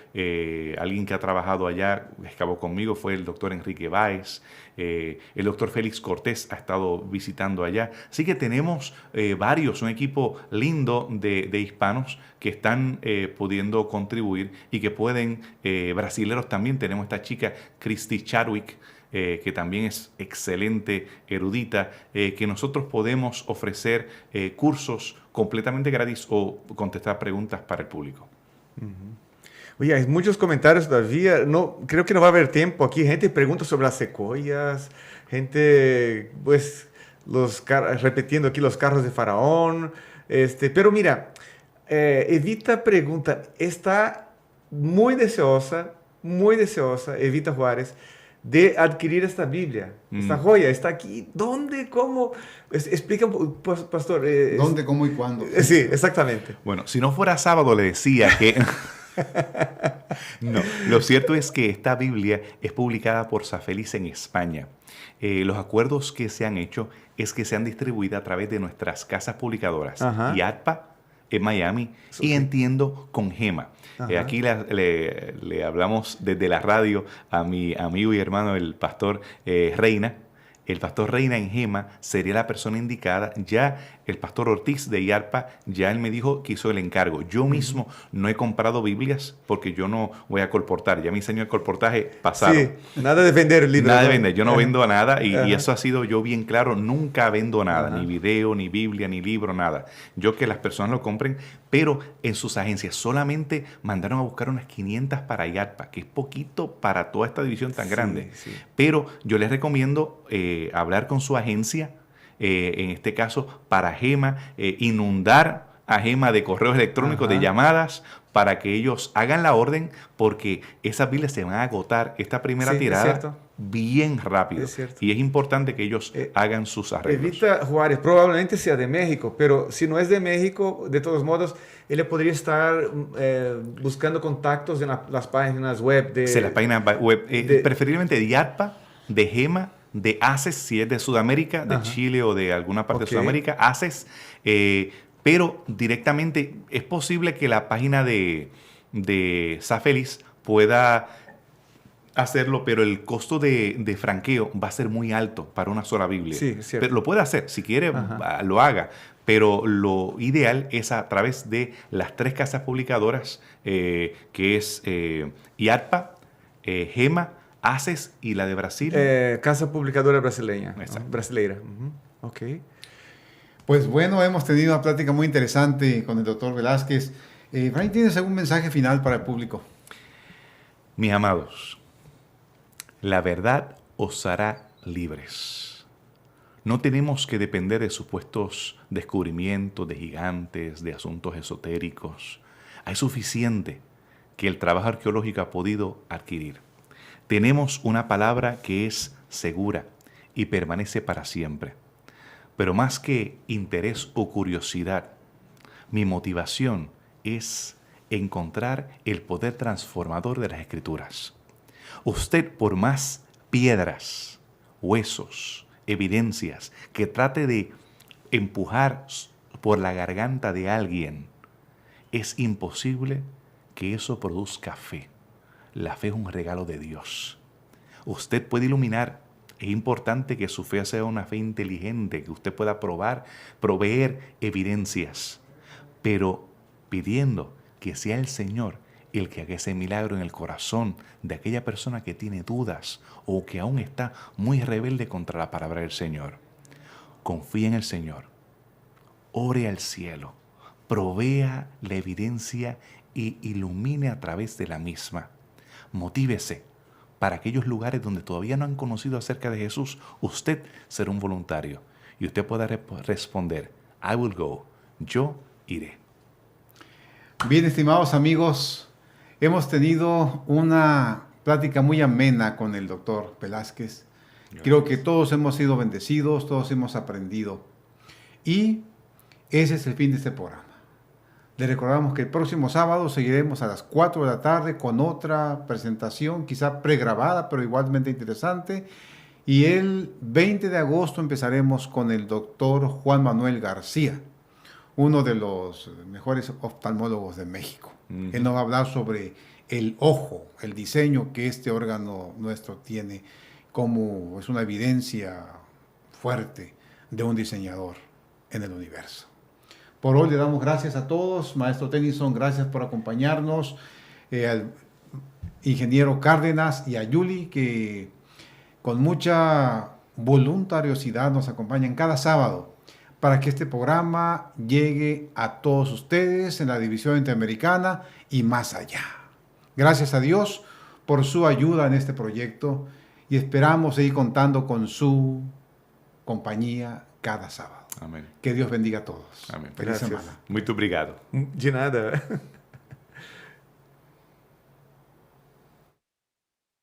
alguien que ha trabajado allá, excavó conmigo, fue el doctor Enrique Báez, el doctor Félix Cortés ha estado visitando allá. Así que tenemos varios, un equipo lindo de hispanos que están pudiendo contribuir, y que pueden, brasileros también. Tenemos esta chica, Christy Chadwick, que también es excelente erudita, que nosotros podemos ofrecer cursos completamente gratis o contestar preguntas para el público. Oye, hay muchos comentarios todavía. No, creo que no va a haber tiempo aquí. Gente pregunta sobre las secuoyas, gente, pues, repitiendo aquí los carros de Faraón. Pero mira, Evita pregunta, está muy deseosa, Evita Juárez, de adquirir esta Biblia, esta joya. Está aquí. ¿Dónde? ¿Cómo? Explica, pastor. ¿Dónde, cómo y cuándo? Sí, exactamente. Bueno, si no fuera sábado le decía que... No, lo cierto es que esta Biblia es publicada por Safelis en España. Los acuerdos que se han hecho es que sean distribuidas a través de nuestras casas publicadoras, IATPA en Miami, y Entiendo con Gema. Aquí le hablamos desde la radio a mi amigo y hermano, el pastor Reina. El pastor Reina en Gema sería la persona indicada. Ya el pastor Ortiz de IARPA, ya él me dijo que hizo el encargo. Yo mismo no he comprado Biblias porque yo no voy a colportar. Ya mi enseñó el colportaje pasado. Sí, nada de vender libros. Nada de vender. Yo no vendo nada, y eso ha sido yo bien claro. Nunca vendo nada, ni video, ni Biblia, ni libro, nada. Yo, que las personas lo compren, pero en sus agencias solamente mandaron a buscar unas 500 para IARPA, que es poquito para toda esta división tan grande. Sí. Pero yo les recomiendo hablar con su agencia, en este caso para Gema, inundar a Gema de correos electrónicos, de llamadas, para que ellos hagan la orden, porque esas Biblias se van a agotar, esta primera tirada, bien rápido. Y es importante que ellos hagan sus arreglos. Evita Juárez probablemente sea de México, pero si no es de México, de todos modos, él podría estar buscando contactos en las páginas web de... las páginas web, preferiblemente de IATPA, de Gema, de ACES, si es de Sudamérica, de Chile o de alguna parte de Sudamérica, ACES, pero directamente es posible que la página de Safelis pueda hacerlo, pero el costo de franqueo va a ser muy alto para una sola Biblia. Sí, es cierto. Pero lo puede hacer, si quiere, Ajá. lo haga. Pero lo ideal es a través de las 3 casas publicadoras, que es IARPA, GEMA, ACES y la de Brasil. Casa Publicadora Brasileña. Exacto. Brasileira. Ujú. Ok. Pues bueno, hemos tenido una plática muy interesante con el doctor Velázquez. Brian, ¿tienes algún mensaje final para el público? Mis amados, la verdad os hará libres. No tenemos que depender de supuestos descubrimientos de gigantes, de asuntos esotéricos. Hay suficiente que el trabajo arqueológico ha podido adquirir. Tenemos una palabra que es segura y permanece para siempre. Pero más que interés o curiosidad, mi motivación es encontrar el poder transformador de las Escrituras. Usted, por más piedras, huesos, evidencias que trate de empujar por la garganta de alguien, es imposible que eso produzca fe. La fe es un regalo de Dios. Usted puede iluminar. Es importante que su fe sea una fe inteligente, que usted pueda proveer evidencias, pero pidiendo que sea el Señor el que haga ese milagro en el corazón de aquella persona que tiene dudas o que aún está muy rebelde contra la palabra del Señor. Confíe en el Señor, ore al cielo, provea la evidencia y ilumine a través de la misma. Motívese para aquellos lugares donde todavía no han conocido acerca de Jesús. Usted será un voluntario y usted pueda responder, I will go, yo iré. Bien, estimados amigos, hemos tenido una plática muy amena con el doctor Velázquez. Creo que todos hemos sido bendecidos, todos hemos aprendido. Y ese es el fin de este programa. Les recordamos que el próximo sábado seguiremos a las 4 de la tarde con otra presentación, quizá pregrabada, pero igualmente interesante. Y el 20 de agosto empezaremos con el doctor Juan Manuel García, uno de los mejores oftalmólogos de México. Él nos va a hablar sobre el ojo, el diseño que este órgano nuestro tiene, como es una evidencia fuerte de un diseñador en el universo. Por hoy le damos gracias a todos. Maestro Tennyson, gracias por acompañarnos. Al ingeniero Cárdenas y a Yuli, que con mucha voluntariosidad nos acompañan cada sábado para que este programa llegue a todos ustedes en la división interamericana y más allá. Gracias a Dios por su ayuda en este proyecto y esperamos seguir contando con su compañía cada sábado. Amén. Que Dios bendiga a todos. Amén. Feliz Gracias. semana. Muito obrigado. De nada.